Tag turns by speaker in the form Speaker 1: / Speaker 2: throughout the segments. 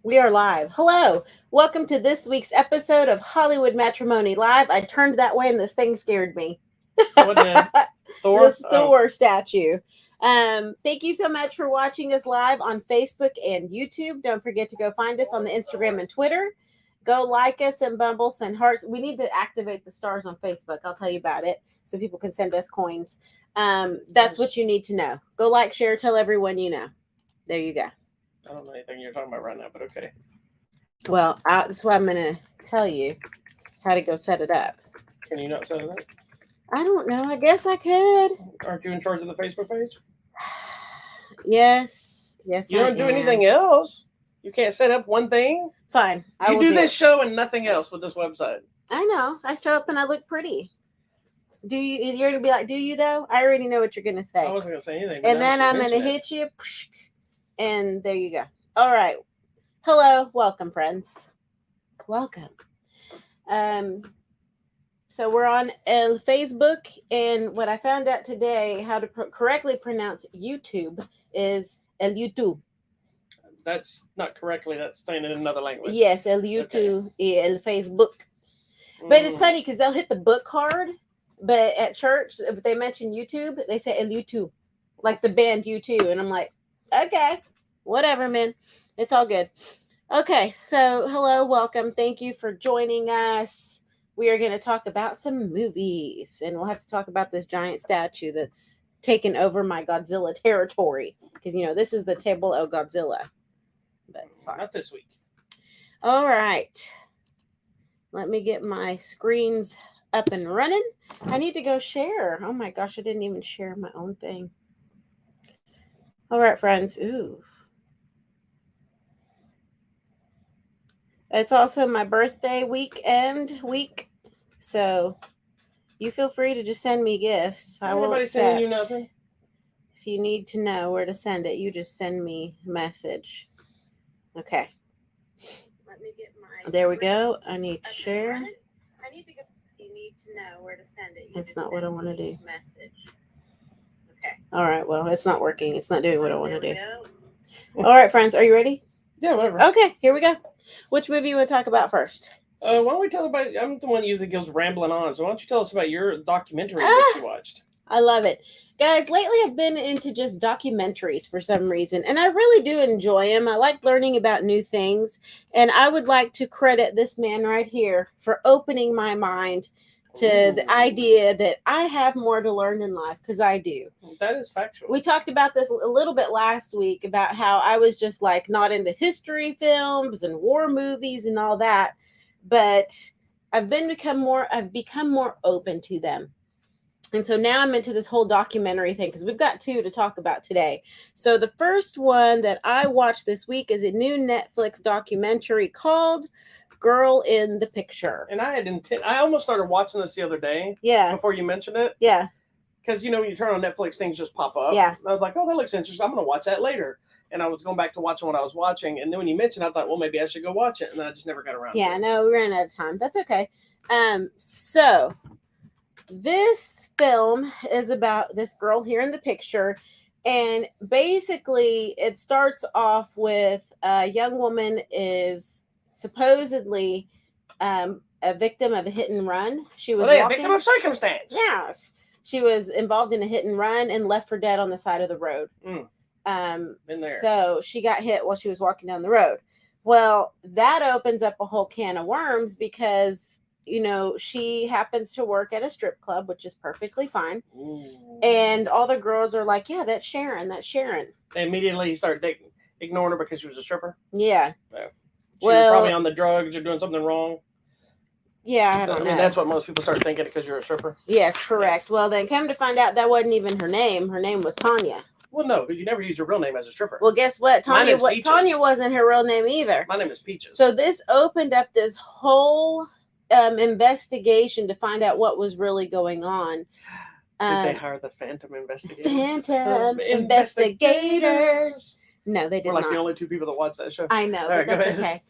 Speaker 1: We are live. Hello. Welcome to this week's episode of Hollywood Matrimony Live. I turned that way and this thing scared me.
Speaker 2: What did? Thor?
Speaker 1: This
Speaker 2: Oh,
Speaker 1: Thor statue. Thank you so much for watching us live on Facebook and YouTube. Don't forget to go find us on the Instagram and Twitter. Go like us and Bumble, send hearts. We need to activate the stars on Facebook. I'll tell you about it so people can send us coins. That's what you need to know. Go like, share, tell everyone you know. There you go.
Speaker 2: I don't know anything you're talking about right now, but okay.
Speaker 1: Well, that's why I'm going to tell you how to go set it up.
Speaker 2: Can you not say that?
Speaker 1: I don't know. I guess I could.
Speaker 2: Aren't you in charge of the Facebook page?
Speaker 1: Yes. Yes,
Speaker 2: You don't
Speaker 1: I
Speaker 2: do
Speaker 1: am.
Speaker 2: anything else. You can't set up one thing.
Speaker 1: Fine.
Speaker 2: You do this show and nothing else with this website.
Speaker 1: I know. I show up and I look pretty. Do you? You're gonna be like, do you though? I already know what you're gonna say.
Speaker 2: I wasn't gonna say anything.
Speaker 1: And then I'm gonna hit you, and there you go. All right. Hello, welcome, friends. Welcome. So we're on Facebook, and what I found out today, how to correctly pronounce YouTube, is El YouTube.
Speaker 2: That's not correctly. That's saying in another language.
Speaker 1: Yes, El YouTube, El Facebook. But it's funny because they'll hit the book card, but at church, if they mention YouTube, they say El YouTube, like the band U2. And I'm like, okay, whatever, man. It's all good. Okay, so hello, welcome. Thank you for joining us. We are going to talk about some movies, and we'll have to talk about this giant statue that's taken over my Godzilla territory because, you know, this is the table of Godzilla. But fine.
Speaker 2: Not this week.
Speaker 1: All right. Let me get my screens up and running. I need to go share. Oh my gosh, I didn't even share my own thing. All right, friends. Ooh. It's also my birthday week. So you feel free to just send me gifts. I will accept.
Speaker 2: Sending you nothing?
Speaker 1: If you need to know where to send it, you just send me a message. Okay. Let me get my. There we go. I need to share. I need to get. You need to know where to send it. That's not what I want to do. Message. Okay. All right. Well, it's not working. It's not doing what I want to do. All right, friends. Are you ready?
Speaker 2: Yeah, whatever.
Speaker 1: Okay. Here we go. Which movie you want to talk about first?
Speaker 2: Why don't we tell about? I'm the one who usually goes rambling on. So why don't you tell us about your documentary that you watched?
Speaker 1: I love it. Guys, lately I've been into just documentaries for some reason, and I really do enjoy them. I like learning about new things, and I would like to credit this man right here for opening my mind to the idea that I have more to learn in life, because I do.
Speaker 2: That is factual.
Speaker 1: We talked about this a little bit last week about how I was just like not into history films and war movies and all that, but I've become more open to them. And so now I'm into this whole documentary thing because we've got two to talk about today. So the first one that I watched this week is a new Netflix documentary called Girl in the Picture.
Speaker 2: And I almost started watching this the other day.
Speaker 1: Yeah.
Speaker 2: Before you mentioned it.
Speaker 1: Yeah.
Speaker 2: Because, you know, when you turn on Netflix, things just pop up.
Speaker 1: Yeah.
Speaker 2: And I was like, oh, that looks interesting. I'm going to watch that later. And I was going back to watching what I was watching. And then when you mentioned it, I thought, well, maybe I should go watch it. And then I just never got around to it.
Speaker 1: Yeah, no, we ran out of time. That's okay. So this film is about this girl here in the picture. And basically, it starts off with a young woman is supposedly a victim of a hit and run. She was
Speaker 2: a victim of circumstance.
Speaker 1: Yes. She was involved in a hit and run and left for dead on the side of the road.
Speaker 2: Been there.
Speaker 1: So she got hit while she was walking down the road. Well, that opens up a whole can of worms because, you know, she happens to work at a strip club, which is perfectly fine. Ooh. And all the girls are like, yeah, that's Sharon.
Speaker 2: They immediately start ignoring her because she was a stripper?
Speaker 1: Yeah.
Speaker 2: She was probably on the drugs or doing something wrong.
Speaker 1: Yeah, I don't know.
Speaker 2: I mean, that's what most people start thinking because you're a stripper.
Speaker 1: Yes, correct. Yeah. Well, then come to find out that wasn't even her name. Her name was Tanya.
Speaker 2: Well, no, because you never use your real name as a stripper.
Speaker 1: Well, guess what? Tanya wasn't her real name either.
Speaker 2: My name is Peaches.
Speaker 1: So this opened up this whole investigation to find out what was really going on.
Speaker 2: Did they hire the Phantom Investigators?
Speaker 1: Phantom Investigators. No, they did not.
Speaker 2: We're like the only two people that watch that show.
Speaker 1: I know, but that's okay.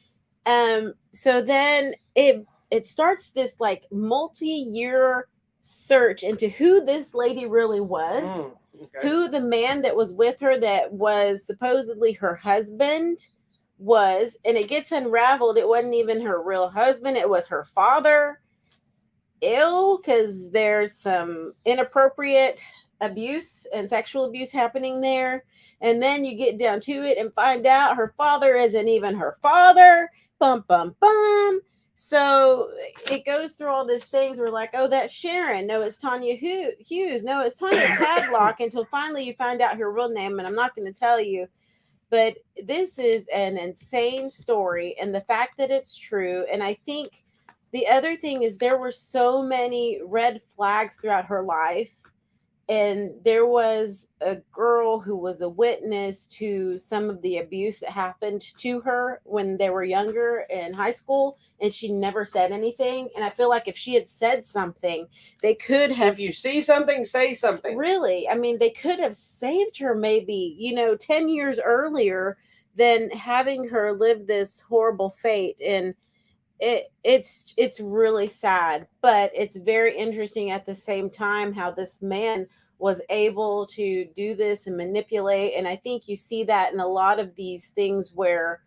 Speaker 1: So then it starts this like multi-year search into who this lady really was. Okay. Who the man that was with her that was supposedly her husband was, and it gets unraveled, it wasn't even her real husband, it was her father. Ill, because there's some inappropriate abuse and sexual abuse happening there. And then you get down to it and find out her father isn't even her father. Bum, bum, bum. So it goes through all these things. We're like, oh, that's Sharon. No, it's Tanya Hughes. No, it's Tanya Tadlock. Until finally you find out her real name. And I'm not going to tell you. But this is an insane story. And the fact that it's true. And I think the other thing is there were so many red flags throughout her life. And there was a girl who was a witness to some of the abuse that happened to her when they were younger in high school, and she never said anything. And I feel like if she had said something, they could have.
Speaker 2: If you see something, say something.
Speaker 1: Really, I mean, they could have saved her maybe, 10 years earlier than having her live this horrible fate. And it's really sad, but it's very interesting at the same time how this man was able to do this and manipulate. And I think you see that in a lot of these things where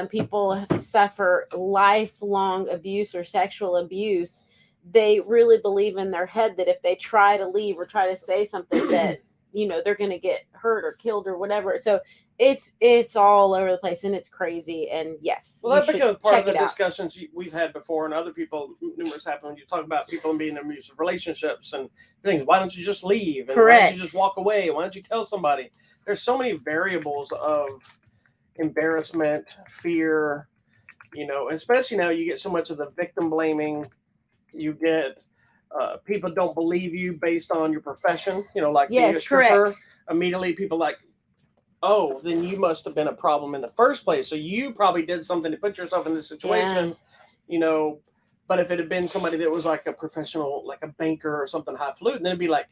Speaker 1: people suffer lifelong abuse or sexual abuse. They really believe in their head that if they try to leave or try to say something that they're going to get hurt or killed or whatever. So it's all over the place and it's crazy. And yes,
Speaker 2: well, that becomes part of the discussions we've had before, and other people numerous happen when you talk about people being in abusive relationships and things. Why don't you just leave? And
Speaker 1: correct.
Speaker 2: Why don't you just walk away? Why don't you tell somebody? There's so many variables of embarrassment, fear, especially now you get so much of the victim blaming. You get people don't believe you based on your profession, like being a stripper. Correct. Immediately people like, oh, then you must have been a problem in the first place. So you probably did something to put yourself in this situation, but if it had been somebody that was like a professional, like a banker or something highfalutin, then it'd be like,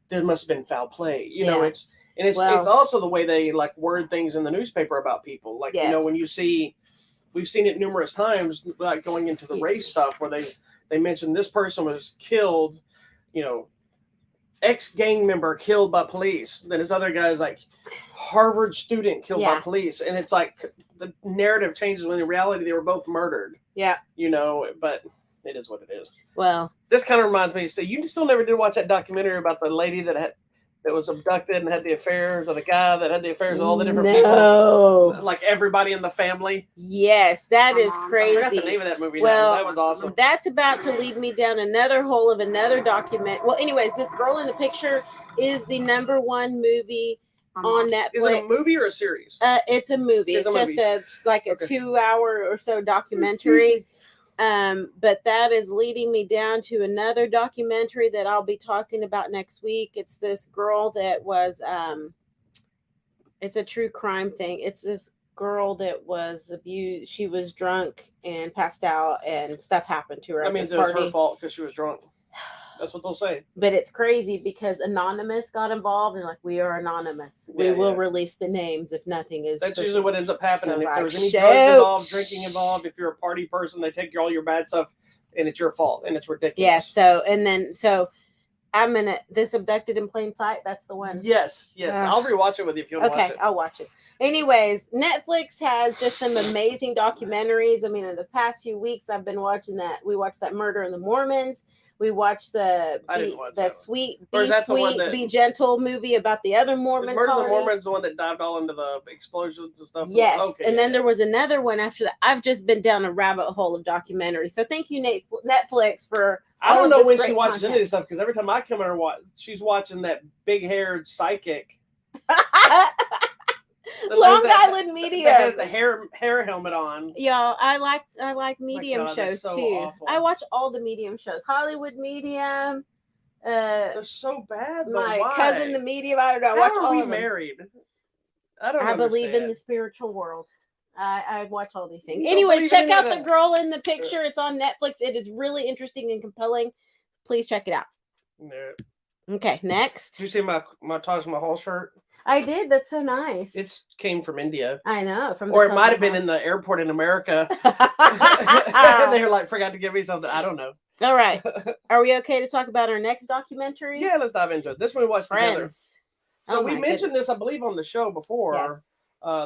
Speaker 2: there must have been foul play. It's also the way they like word things in the newspaper about people. Like, when you see, we've seen it numerous times, like going into the race stuff where they mentioned this person was killed, ex-gang member killed by police. Then this other guy's like Harvard student killed by police. And it's like the narrative changes when in reality they were both murdered.
Speaker 1: Yeah.
Speaker 2: But it is what it is.
Speaker 1: Well,
Speaker 2: this kind of reminds me, you still never did watch that documentary about the lady that was abducted and had the affairs, or the guy that had the affairs with all the different people, like everybody in the family.
Speaker 1: Yes, that is crazy.
Speaker 2: I forgot the name of that movie.
Speaker 1: Well,
Speaker 2: that was awesome.
Speaker 1: That's about to lead me down another hole of another document. Well, anyways, this girl in the picture is the #1 movie on Netflix.
Speaker 2: Is it a movie or a series?
Speaker 1: It's a movie. It's just a 2-hour or so documentary. But that is leading me down to another documentary that I'll be talking about next week. It's this girl that was it's a true crime thing. It's this girl that was abused. She was drunk and passed out and stuff happened to her.
Speaker 2: That means it was her fault because she was drunk. That's what they'll say.
Speaker 1: But it's crazy because Anonymous got involved and like, we are anonymous. We will release the names if nothing is.
Speaker 2: That's usually what ends up happening. So if there's any drugs involved, drinking involved, if you're a party person, they take all your bad stuff and it's your fault and it's ridiculous.
Speaker 1: Yeah. So I'm gonna this Abducted in Plain Sight. That's the one.
Speaker 2: Yes. I'll rewatch it with you if you want to watch it.
Speaker 1: Okay, I'll watch it. Anyways, Netflix has just some amazing documentaries. I mean, in the past few weeks, I've been watching that. We watched that Murder in the Mormons. We watched the Be Gentle movie about the other Mormon.
Speaker 2: Murder in the Mormons, the one that dived all into the explosions and stuff.
Speaker 1: Yes, okay, and then there was another one after that. I've just been down a rabbit hole of documentaries. So thank you, Netflix, for.
Speaker 2: I don't know when she watches any of this stuff because every time I come in her she's watching that big-haired psychic.
Speaker 1: Long Island Medium.
Speaker 2: That has the hair helmet on.
Speaker 1: Yeah, I like medium shows so too. Awful. I watch all the medium shows. Hollywood Medium.
Speaker 2: They're so bad.
Speaker 1: My Cousin the Medium. I don't know.
Speaker 2: How are we married? I
Speaker 1: believe in the spiritual world. I watch all these things. Anyways, check out the girl in the picture. It's on Netflix. It is really interesting and compelling. Please check it out.
Speaker 2: No.
Speaker 1: Okay, next.
Speaker 2: Did you see my Taj Mahal shirt?
Speaker 1: I did. That's so nice.
Speaker 2: It came from India.
Speaker 1: I know.
Speaker 2: Or it might have been in the airport in America. And they were like, forgot to give me something. I don't know.
Speaker 1: All right. Are we okay to talk about our next documentary?
Speaker 2: Yeah, let's dive into it. This one we watched together. So we mentioned this, I believe, on the show before.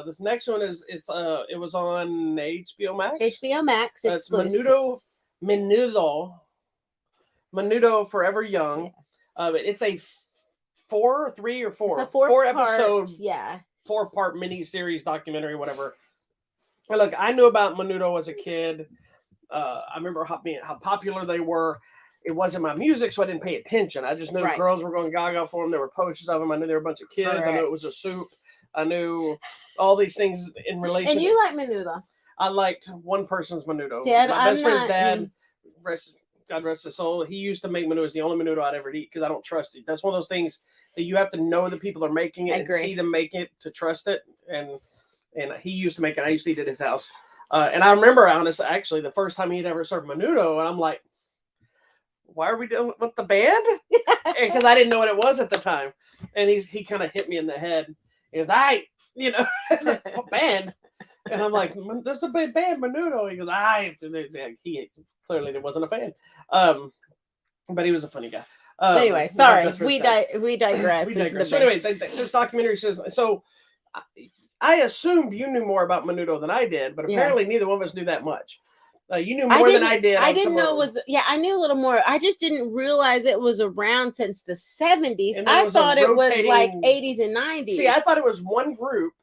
Speaker 2: This next one it was on HBO Max.
Speaker 1: HBO Max.
Speaker 2: It's
Speaker 1: exclusive.
Speaker 2: Menudo Forever Young.
Speaker 1: Yes.
Speaker 2: It's a three or four,
Speaker 1: It's a
Speaker 2: four episode,
Speaker 1: yeah,
Speaker 2: 4-part mini-series documentary, whatever. Look, I knew about Menudo as a kid. I remember how popular they were. It wasn't my music, so I didn't pay attention. I just knew girls were going gaga for them. There were posters of them. I knew there were a bunch of kids. I knew it was a soup. I knew all these things in relation.
Speaker 1: And you like Menudo?
Speaker 2: I liked one person's Menudo.
Speaker 1: See,
Speaker 2: my best friend's dad, God rest his soul, he used to make Menudo. It's the only Menudo I'd ever eat because I don't trust it. That's one of those things that you have to know the people are making it and see them make it to trust it. And he used to make it. I used to eat at his house. And I remember, actually, the first time he'd ever served Menudo, and I'm like, why are we doing with the band? Because I didn't know what it was at the time. And he kind of hit me in the head. He goes, band. And I'm like, there's a band, Menudo. He goes, he clearly wasn't a fan. But he was a funny guy.
Speaker 1: Anyway, sorry, we digress.
Speaker 2: So anyway, this documentary says, so I assumed you knew more about Menudo than I did, but apparently neither one of us knew that much. You knew more than I did.
Speaker 1: I didn't know it was. Yeah, I knew a little more. I just didn't realize it was around since the 70s. I thought it was like 80s and 90s.
Speaker 2: See, I thought it was one group.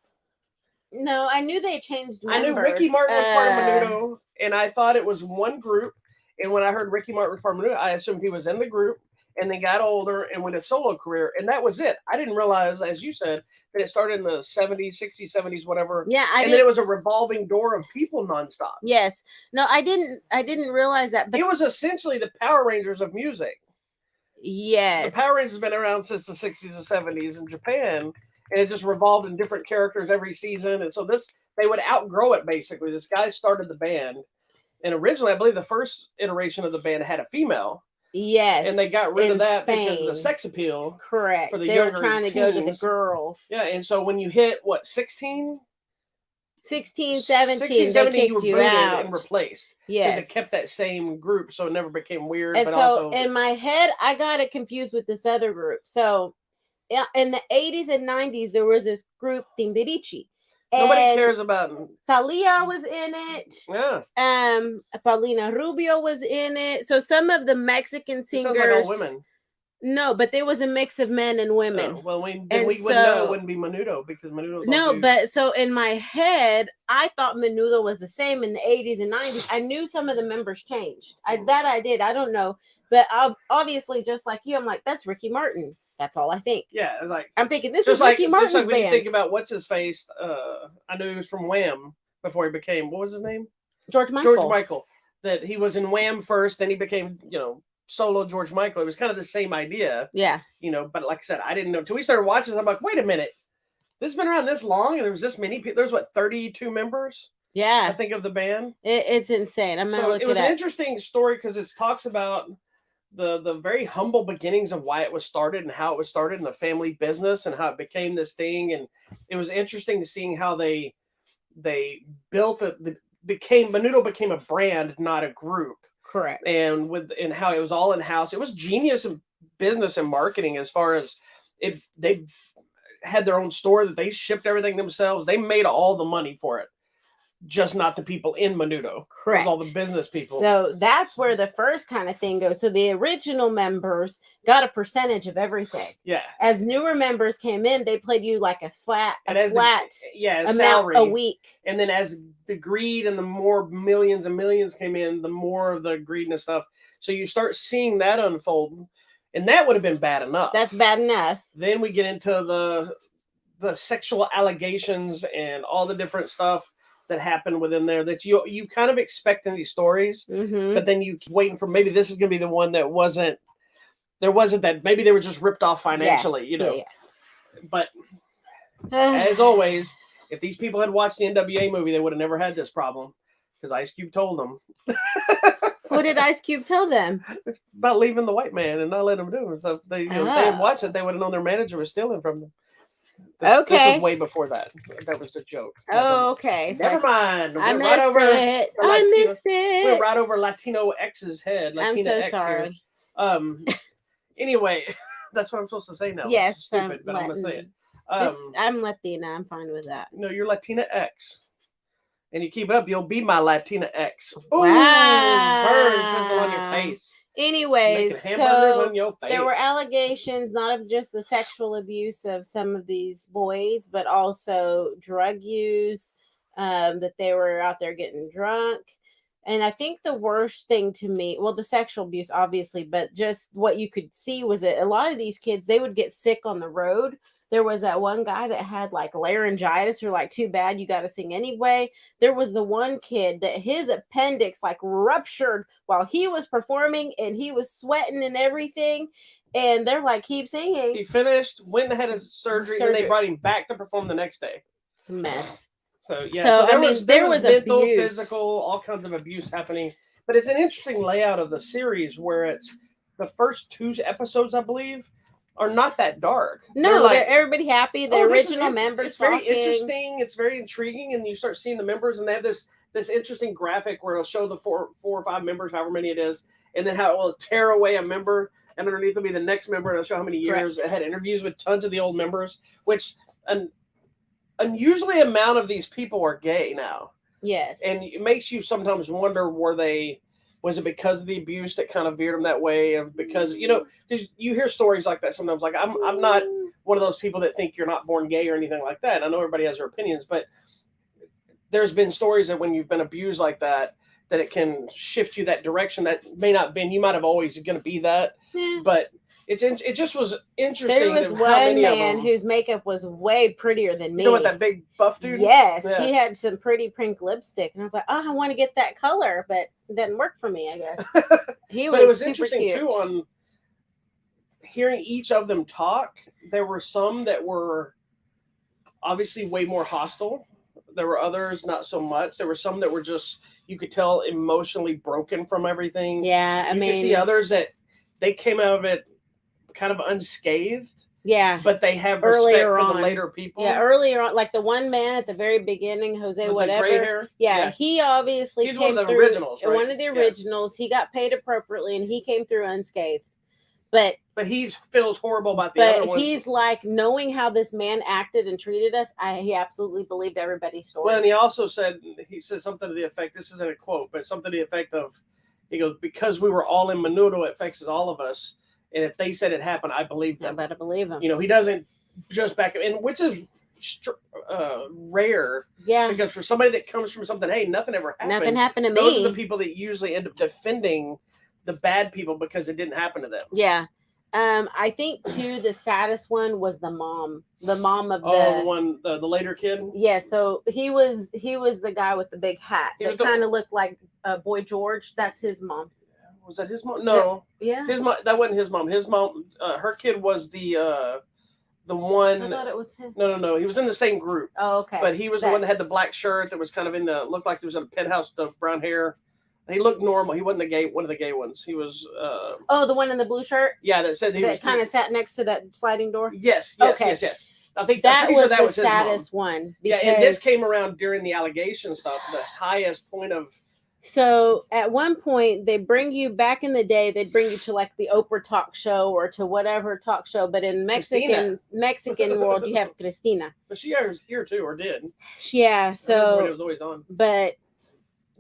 Speaker 1: No, I knew they changed members.
Speaker 2: I knew Ricky Martin was part of Menudo, and I thought it was one group. And when I heard Ricky Martin was part of Menudo, I assumed he was in the group, and then got older and went a solo career, and that was it. I didn't realize, as you said, that it started in the 70s, 60s, 70s, whatever.
Speaker 1: Yeah,
Speaker 2: then it was a revolving door of people nonstop.
Speaker 1: Yes. No, I didn't realize that. But
Speaker 2: it was essentially the Power Rangers of music.
Speaker 1: Yes.
Speaker 2: The Power Rangers have been around since the 60s and 70s in Japan, and it just revolved in different characters every season. And so they would outgrow it, basically. This guy started the band, and originally, I believe the first iteration of the band had a female.
Speaker 1: Yes.
Speaker 2: And they got rid of that because of the sex appeal.
Speaker 1: Correct.
Speaker 2: For the
Speaker 1: they were trying to go to the girls.
Speaker 2: Yeah, and so when you hit, 16?
Speaker 1: 16, 17, they kicked you out.
Speaker 2: And replaced.
Speaker 1: Yes.
Speaker 2: Because it kept that same group, so it never became weird.
Speaker 1: And
Speaker 2: but
Speaker 1: so
Speaker 2: also,
Speaker 1: in my head, I got it confused with this other group. So in the 80s and 90s, there was this group, Timbiriche.
Speaker 2: Nobody cares about
Speaker 1: Thalia was in it.
Speaker 2: Yeah.
Speaker 1: Paulina Rubio was in it. So some of the Mexican singers.
Speaker 2: Sounds like all women.
Speaker 1: No, but there was a mix of men and women.
Speaker 2: Oh, well, we wouldn't know it wouldn't be Menudo because Menudo's
Speaker 1: no, but so in my head, I thought Menudo was the same in the 80s and 90s. I knew some of the members changed. I did. I don't know. But obviously, just like you, I'm like, that's Ricky Martin. That's all I think.
Speaker 2: Yeah, like
Speaker 1: I'm thinking this is Ricky Martin's
Speaker 2: just like when
Speaker 1: band.
Speaker 2: you think about what's his face, I knew he was from Wham before he became, what was his name?
Speaker 1: George Michael.
Speaker 2: George Michael. That he was in Wham first, then he became, solo George Michael. It was kind of the same idea.
Speaker 1: Yeah.
Speaker 2: But like I said, I didn't know until we started watching this. I'm like, wait a minute, this has been around this long, and there was this many people. There's 32 members.
Speaker 1: Yeah,
Speaker 2: I think of the band.
Speaker 1: It's insane. I'm gonna look it up.
Speaker 2: It was an interesting story because it talks about the very humble beginnings of why it was started and how it was started in the family business and how it became this thing. And it was interesting to seeing how they built Menudo became a brand, not a group.
Speaker 1: Correct.
Speaker 2: And how it was all in house. It was genius in business and marketing as far as they had their own store that they shipped everything themselves. They made all the money for it. Just not the people in Menudo.
Speaker 1: Correct.
Speaker 2: All the business people.
Speaker 1: So that's where the first kind of thing goes. So the original members got a percentage of everything.
Speaker 2: Yeah.
Speaker 1: As newer members came in, they played you like a flat amount
Speaker 2: salary
Speaker 1: a week.
Speaker 2: And then as the greed and the more millions and millions came in, the more of the greed and stuff. So you start seeing that unfold. And that would have been bad enough.
Speaker 1: That's bad enough.
Speaker 2: Then we get into the sexual allegations and all the different stuff that happened within there that you kind of expect in these stories, but then you keep waiting for maybe this is going to be the one that wasn't that maybe they were just ripped off financially, Yeah. But as always, if these people had watched the NWA movie, they would have never had this problem because Ice Cube told them.
Speaker 1: What did Ice Cube tell them?
Speaker 2: About leaving the white man and not letting them do it. So if they had watched it, they would have known their manager was stealing from them. This was way before that. That was a joke.
Speaker 1: Oh, okay.
Speaker 2: Never mind.
Speaker 1: I missed it.
Speaker 2: We're right over Latino X's head. Latina
Speaker 1: I'm so
Speaker 2: X
Speaker 1: sorry.
Speaker 2: Here. Anyway, that's what I'm supposed to say now.
Speaker 1: Yes.
Speaker 2: Stupid, but I'm going to say it.
Speaker 1: I'm Latina. I'm fine with that.
Speaker 2: No, you're Latina X. And you keep it up, you'll be my Latina X. Ooh,
Speaker 1: Wow.
Speaker 2: burn sizzle on your face.
Speaker 1: Anyways,
Speaker 2: Making hamburgers
Speaker 1: so
Speaker 2: on your face.
Speaker 1: there were allegations not of just the sexual abuse of some of these boys, but also drug use, that they were out there getting drunk. And I think the worst thing to me, well, the sexual abuse, obviously, but just what you could see was that a lot of these kids, they would get sick on the road. There was that one guy that had like laryngitis, or like, too bad, you got to sing anyway. There was the one kid that his appendix like ruptured while he was performing, and he was sweating and everything. And they're like, keep singing.
Speaker 2: He finished, went and had his surgery, and then they brought him back to perform the next day.
Speaker 1: It's a mess.
Speaker 2: So there was mental,
Speaker 1: abuse.
Speaker 2: physical, all kinds of abuse happening. But it's an interesting layout of the series where it's the first 2 episodes, I believe, are not that dark.
Speaker 1: No, they're everybody happy. The original members.
Speaker 2: It's very interesting. It's very intriguing, and you start seeing the members, and they have this interesting graphic where it'll show the 4 or 5 members, however many it is, and then how it will tear away a member, and underneath will be the next member, and it'll show how many years. Correct. It had interviews with tons of the old members, which an unusually amount of these people are gay now.
Speaker 1: Yes,
Speaker 2: and it makes you sometimes wonder, was it because of the abuse that kind of veered them that way? And because, because you hear stories like that sometimes. Like, I'm not one of those people that think you're not born gay or anything like that. I know everybody has their opinions, but there's been stories that when you've been abused like that it can shift you that direction that may not been, you might have always going to be that. Yeah. But it just was interesting.
Speaker 1: There was one man whose makeup was way prettier than me.
Speaker 2: You know what, that big buff dude?
Speaker 1: Yes, yeah. He had some pretty pink lipstick, and I was like, I want to get that color, but it didn't work for me, I guess. He was. But it was super interesting cute. Too on hearing each of them talk. There were some that were obviously way more hostile. There were others not so much. There were some that were just, you could tell, emotionally broken from everything. Yeah,
Speaker 2: you could see others that they came out of it kind of unscathed.
Speaker 1: Yeah.
Speaker 2: But they have respect for the later people.
Speaker 1: Yeah, earlier on, like the one man at the very beginning, Jose, with whatever.
Speaker 2: The gray hair?
Speaker 1: Yeah, he obviously
Speaker 2: He's
Speaker 1: came
Speaker 2: one of the
Speaker 1: through.
Speaker 2: Originals, right?
Speaker 1: One of the originals. Yeah. He got paid appropriately, and he came through unscathed. But
Speaker 2: he feels horrible about the other one.
Speaker 1: But he's like, knowing how this man acted and treated us, he absolutely believed everybody's story.
Speaker 2: Well, and he also said something to the effect, this isn't a quote, but something to the effect of, he goes, because we were all in Menudo, it affects all of us. And if they said it happened, I believe them.
Speaker 1: I better believe him.
Speaker 2: He doesn't just back up, and which is rare.
Speaker 1: Yeah.
Speaker 2: Because for somebody that comes from something, hey, nothing ever happened.
Speaker 1: Nothing happened to me.
Speaker 2: Those are the people that usually end up defending the bad people because it didn't happen to them.
Speaker 1: Yeah. I think too the saddest one was the mom of
Speaker 2: the later kid.
Speaker 1: Yeah, so he was the guy with the big hat that kind of looked like Boy George. That's his mom.
Speaker 2: Was that his mom? No.
Speaker 1: Yeah.
Speaker 2: His mom. That wasn't his mom. His mom. Her kid was the one.
Speaker 1: I thought it was him.
Speaker 2: No. He was in the same group.
Speaker 1: Oh, okay.
Speaker 2: But he was the one that had the black shirt that was kind of looked like he was in a penthouse with the brown hair. He looked normal. He wasn't one of the gay ones. He was.
Speaker 1: The one in the blue shirt.
Speaker 2: Yeah, that said
Speaker 1: that kind of sat next to that sliding door.
Speaker 2: Yes. I think
Speaker 1: that was
Speaker 2: the
Speaker 1: saddest one.
Speaker 2: Yeah, and this came around during the allegation stuff. The highest point of.
Speaker 1: So at one point they bring you back in the day. They'd bring you to like the Oprah talk show or to whatever talk show. But in Mexican world, you have Cristina.
Speaker 2: But she was here too, or did?
Speaker 1: Yeah. So
Speaker 2: it was always on.
Speaker 1: But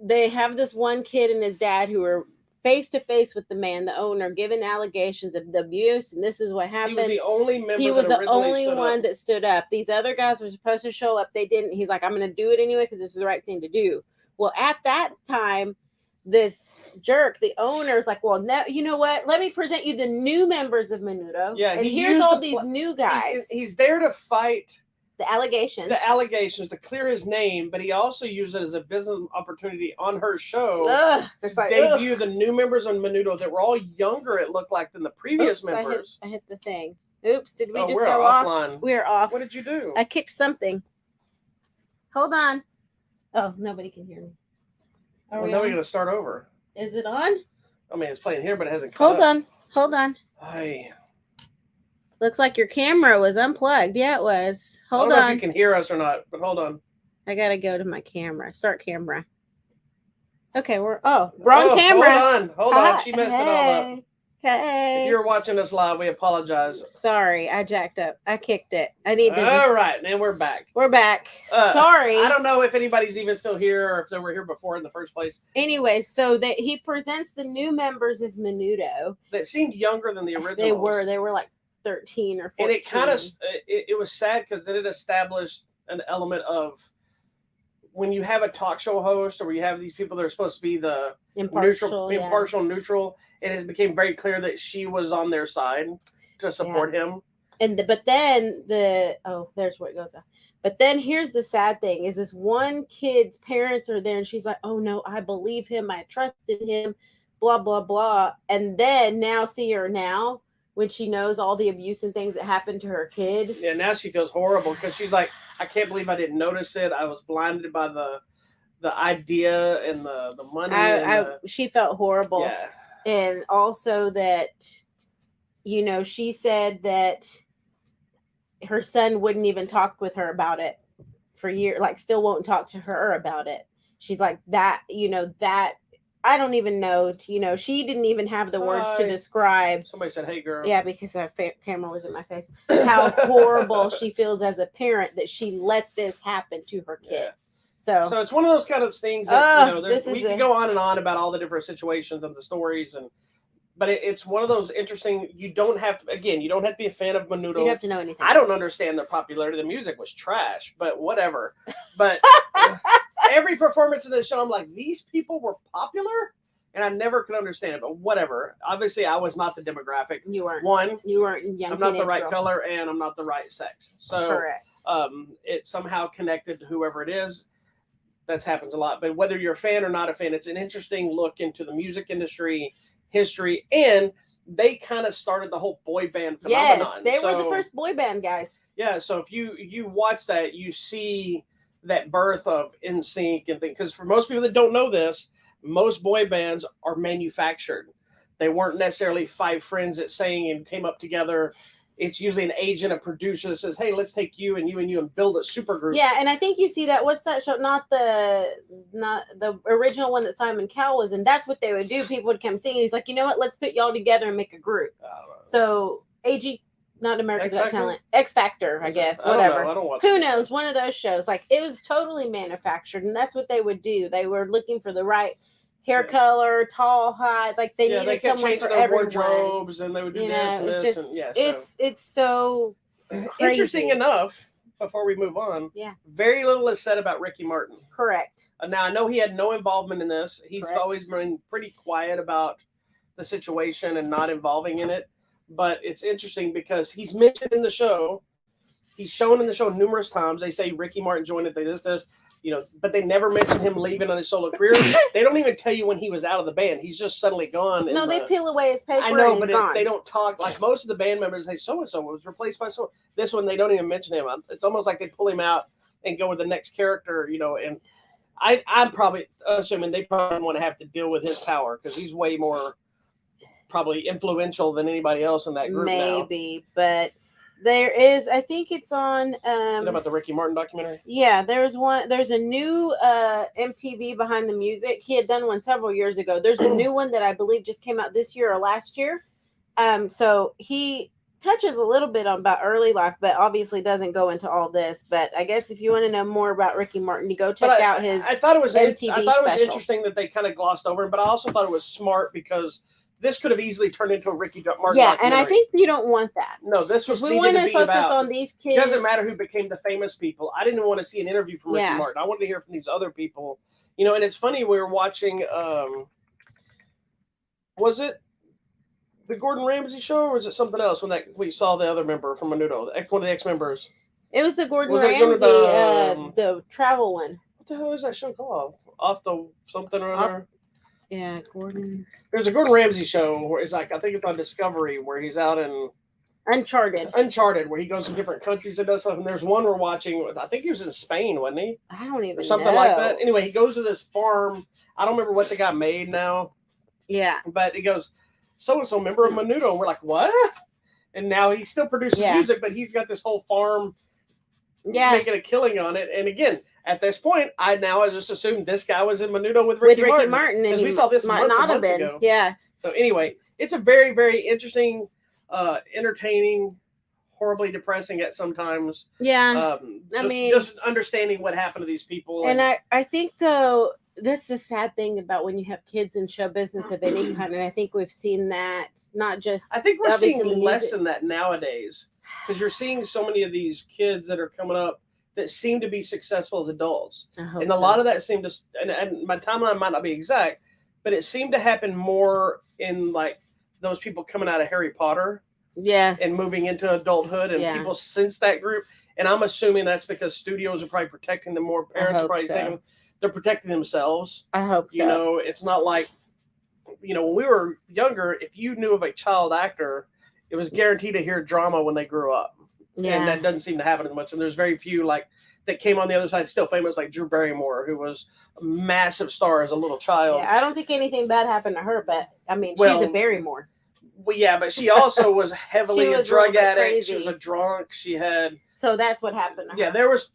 Speaker 1: they have this one kid and his dad who are face to face with the man, the owner, giving allegations of the abuse, and this is what happened. He was
Speaker 2: the only member.
Speaker 1: He was the only one that stood up. These other guys were supposed to show up. They didn't. He's like, I'm going to do it anyway because this is the right thing to do. Well, at that time, this jerk, the owner, is like, well, no, you know what? Let me present you the new members of Menudo.
Speaker 2: Yeah,
Speaker 1: and here's all these new guys.
Speaker 2: He's there to fight
Speaker 1: the allegations.
Speaker 2: To clear his name, but he also used it as a business opportunity on her show to debut the new members on Menudo that were all younger, it looked like, than the previous members.
Speaker 1: I hit the thing. Oops, did we just go off? We're off.
Speaker 2: What did you do?
Speaker 1: I kicked something. Hold on. Oh, nobody can hear me.
Speaker 2: Now we're going to start over.
Speaker 1: Is it on?
Speaker 2: I mean, it's playing here, but it hasn't come
Speaker 1: up. Hold on.
Speaker 2: Hi.
Speaker 1: Looks like your camera was unplugged. Yeah, it was. Hold on.
Speaker 2: I don't know if you can hear us or not, but hold on.
Speaker 1: I got to go to my camera. Start camera. Okay, we're on camera.
Speaker 2: Hold on. She messed it all up.
Speaker 1: Hey.
Speaker 2: If you're watching us live, we apologize.
Speaker 1: Sorry, I jacked up. I kicked it. I need to.
Speaker 2: All right, and we're back.
Speaker 1: We're back. Sorry.
Speaker 2: I don't know if anybody's even still here or if they were here before in the first place.
Speaker 1: Anyway, so that he presents the new members of Menudo.
Speaker 2: That seemed younger than the originals.
Speaker 1: They were like 13 or 14.
Speaker 2: And it kind of it was sad because then it established an element of when you have a talk show host or you have these people that are supposed to be the impartial, neutral, it has became very clear that she was on their side to support him.
Speaker 1: And but then there's where it goes. But then here's the sad thing: is this one kid's parents are there, and she's like, "Oh no, I believe him, I trusted him, blah blah blah." And then now see her now when she knows all the abuse and things that happened to her kid.
Speaker 2: Yeah, now she feels horrible because she's like, I can't believe I didn't notice it. I was blinded by the idea and the money.
Speaker 1: She felt horrible.
Speaker 2: Yeah.
Speaker 1: And also that, she said that her son wouldn't even talk with her about it for years, like still won't talk to her about it. She's like that, that I don't even know, she didn't even have the words to describe.
Speaker 2: Somebody said, "Hey, girl."
Speaker 1: Yeah, because her camera was in my face. How horrible she feels as a parent that she let this happen to her kid. Yeah. So
Speaker 2: it's one of those kind of things that, we can go on and on about all the different situations and the stories, but it's one of those interesting. You don't have to be a fan of Menudo. You
Speaker 1: don't have to know anything.
Speaker 2: I don't understand their popularity. The music was trash, but whatever. But every performance in this show, I'm like, these people were popular, and I never could understand. But whatever. Obviously, I was not the demographic.
Speaker 1: You weren't.
Speaker 2: You
Speaker 1: weren't young.
Speaker 2: I'm not the right color, and I'm not the right sex. So
Speaker 1: correct.
Speaker 2: It somehow connected to whoever it is. That happens a lot. But whether you're a fan or not a fan, it's an interesting look into the music industry, history, and they kind of started the whole boy band phenomenon.
Speaker 1: Yes, they were the first boy band guys.
Speaker 2: Yeah, so if you watch that, you see that birth of NSYNC and things. Because for most people that don't know this, most boy bands are manufactured. They weren't necessarily five friends that sang and came up together. It's usually an agent, a producer that says, "Hey, let's take you and you and you and build a super group."
Speaker 1: Yeah, and I think you see that. What's that show? Not the original one that Simon Cowell was in. That's what they would do. People would come sing, and he's like, "You know what? Let's put y'all together and make a group." So AG, not America's Got Talent, X Factor, I guess. Whatever.
Speaker 2: I don't watch
Speaker 1: Who knows? One of those shows. Like it was totally manufactured, and that's what they would do. They were looking for the right hair color, tall, high, like they needed someone for everyone.
Speaker 2: Wardrobes, and they would do this and
Speaker 1: it's
Speaker 2: this.
Speaker 1: Just, it's so crazy.
Speaker 2: Interesting enough. Before we move on, very little is said about Ricky Martin.
Speaker 1: Correct.
Speaker 2: Now I know he had no involvement in this. He's always been pretty quiet about the situation and not involving in it. But it's interesting because he's mentioned in the show. He's shown in the show numerous times. They say Ricky Martin joined it. They this. But they never mention him leaving on his solo career. They don't even tell you when he was out of the band. He's just suddenly gone.
Speaker 1: No, they peel away his paper.
Speaker 2: I know,
Speaker 1: and
Speaker 2: but they don't talk like most of the band members. Say so-and-so was replaced by so. This one they don't even mention him. It's almost like they pull him out and go with the next character. And I'm probably assuming they probably want to have to deal with his power because he's way more probably influential than anybody else in that group.
Speaker 1: Maybe, but. There is, I think it's on.
Speaker 2: About the Ricky Martin documentary? Yeah,
Speaker 1: there's a new MTV Behind the Music. He had done one several years ago. There's a new one that I believe just came out this year or last year. So he touches a little bit about early life, but obviously doesn't go into all this. But I guess if you want to know more about Ricky Martin, you go check out his.
Speaker 2: I thought it was
Speaker 1: MTV
Speaker 2: I thought it was
Speaker 1: special.
Speaker 2: Interesting that they kind of glossed over him, but I also thought it was smart because. This could have easily turned into a Ricky Martin.
Speaker 1: Yeah, and I think you don't want that.
Speaker 2: No, this was.
Speaker 1: We want to focus on these kids.
Speaker 2: It doesn't matter who became the famous people. I didn't want to see an interview from Ricky Martin. I wanted to hear from these other people. And it's funny. We were watching. Was it the Gordon Ramsay show, or was it something else? When we saw the other member from Menudo, one of the ex-members.
Speaker 1: It was the Gordon Ramsay, the travel one.
Speaker 2: What the hell is that show called? Off the something or other.
Speaker 1: Yeah, Gordon.
Speaker 2: There's a Gordon Ramsay show where it's like I think it's on Discovery where he's out in Uncharted, where he goes to different countries and does stuff. And there's one we're watching. I think he was in Spain, wasn't he?
Speaker 1: I don't even know.
Speaker 2: Something like that. Anyway, he goes to this farm. I don't remember what they got made now.
Speaker 1: Yeah.
Speaker 2: But he goes, so-and-so member of Menudo. And we're like, what? And now he's still producing music, but he's got this whole farm making a killing on it. And again, at this point, I just assumed this guy was in Menudo with Ricky Martin.
Speaker 1: Because
Speaker 2: we saw this months ago.
Speaker 1: Yeah.
Speaker 2: So anyway, it's a very, very interesting, entertaining, horribly depressing at sometimes.
Speaker 1: Yeah.
Speaker 2: Just understanding what happened to these people.
Speaker 1: And I think though that's the sad thing about when you have kids in show business of any kind, and I think we've seen that not just.
Speaker 2: I think we're
Speaker 1: obviously
Speaker 2: seeing
Speaker 1: the
Speaker 2: less
Speaker 1: music-
Speaker 2: than that nowadays because you're seeing so many of these kids that are coming up that seem to be successful as adults,
Speaker 1: I hope
Speaker 2: and a
Speaker 1: so.
Speaker 2: lot of that seemed to. And my timeline might not be exact, but it seemed to happen more in like those people coming out of Harry Potter.
Speaker 1: Yes.
Speaker 2: And moving into adulthood, and people sense that group. And I'm assuming that's because studios are probably protecting them more. Parents are probably thinking they're protecting themselves.
Speaker 1: I hope so.
Speaker 2: You know, it's not like, you know, when we were younger, if you knew of a child actor, it was guaranteed to hear drama when they grew up. Yeah. And that doesn't seem to happen as much. And there's very few like that came on the other side still famous, like Drew Barrymore, who was a massive star as a little child.
Speaker 1: Yeah, I don't think anything bad happened to her, but I mean, she's a Barrymore.
Speaker 2: Well, yeah, but she also was heavily a drug addict. She was a drunk. She had.
Speaker 1: So that's what happened to her.
Speaker 2: Yeah, there was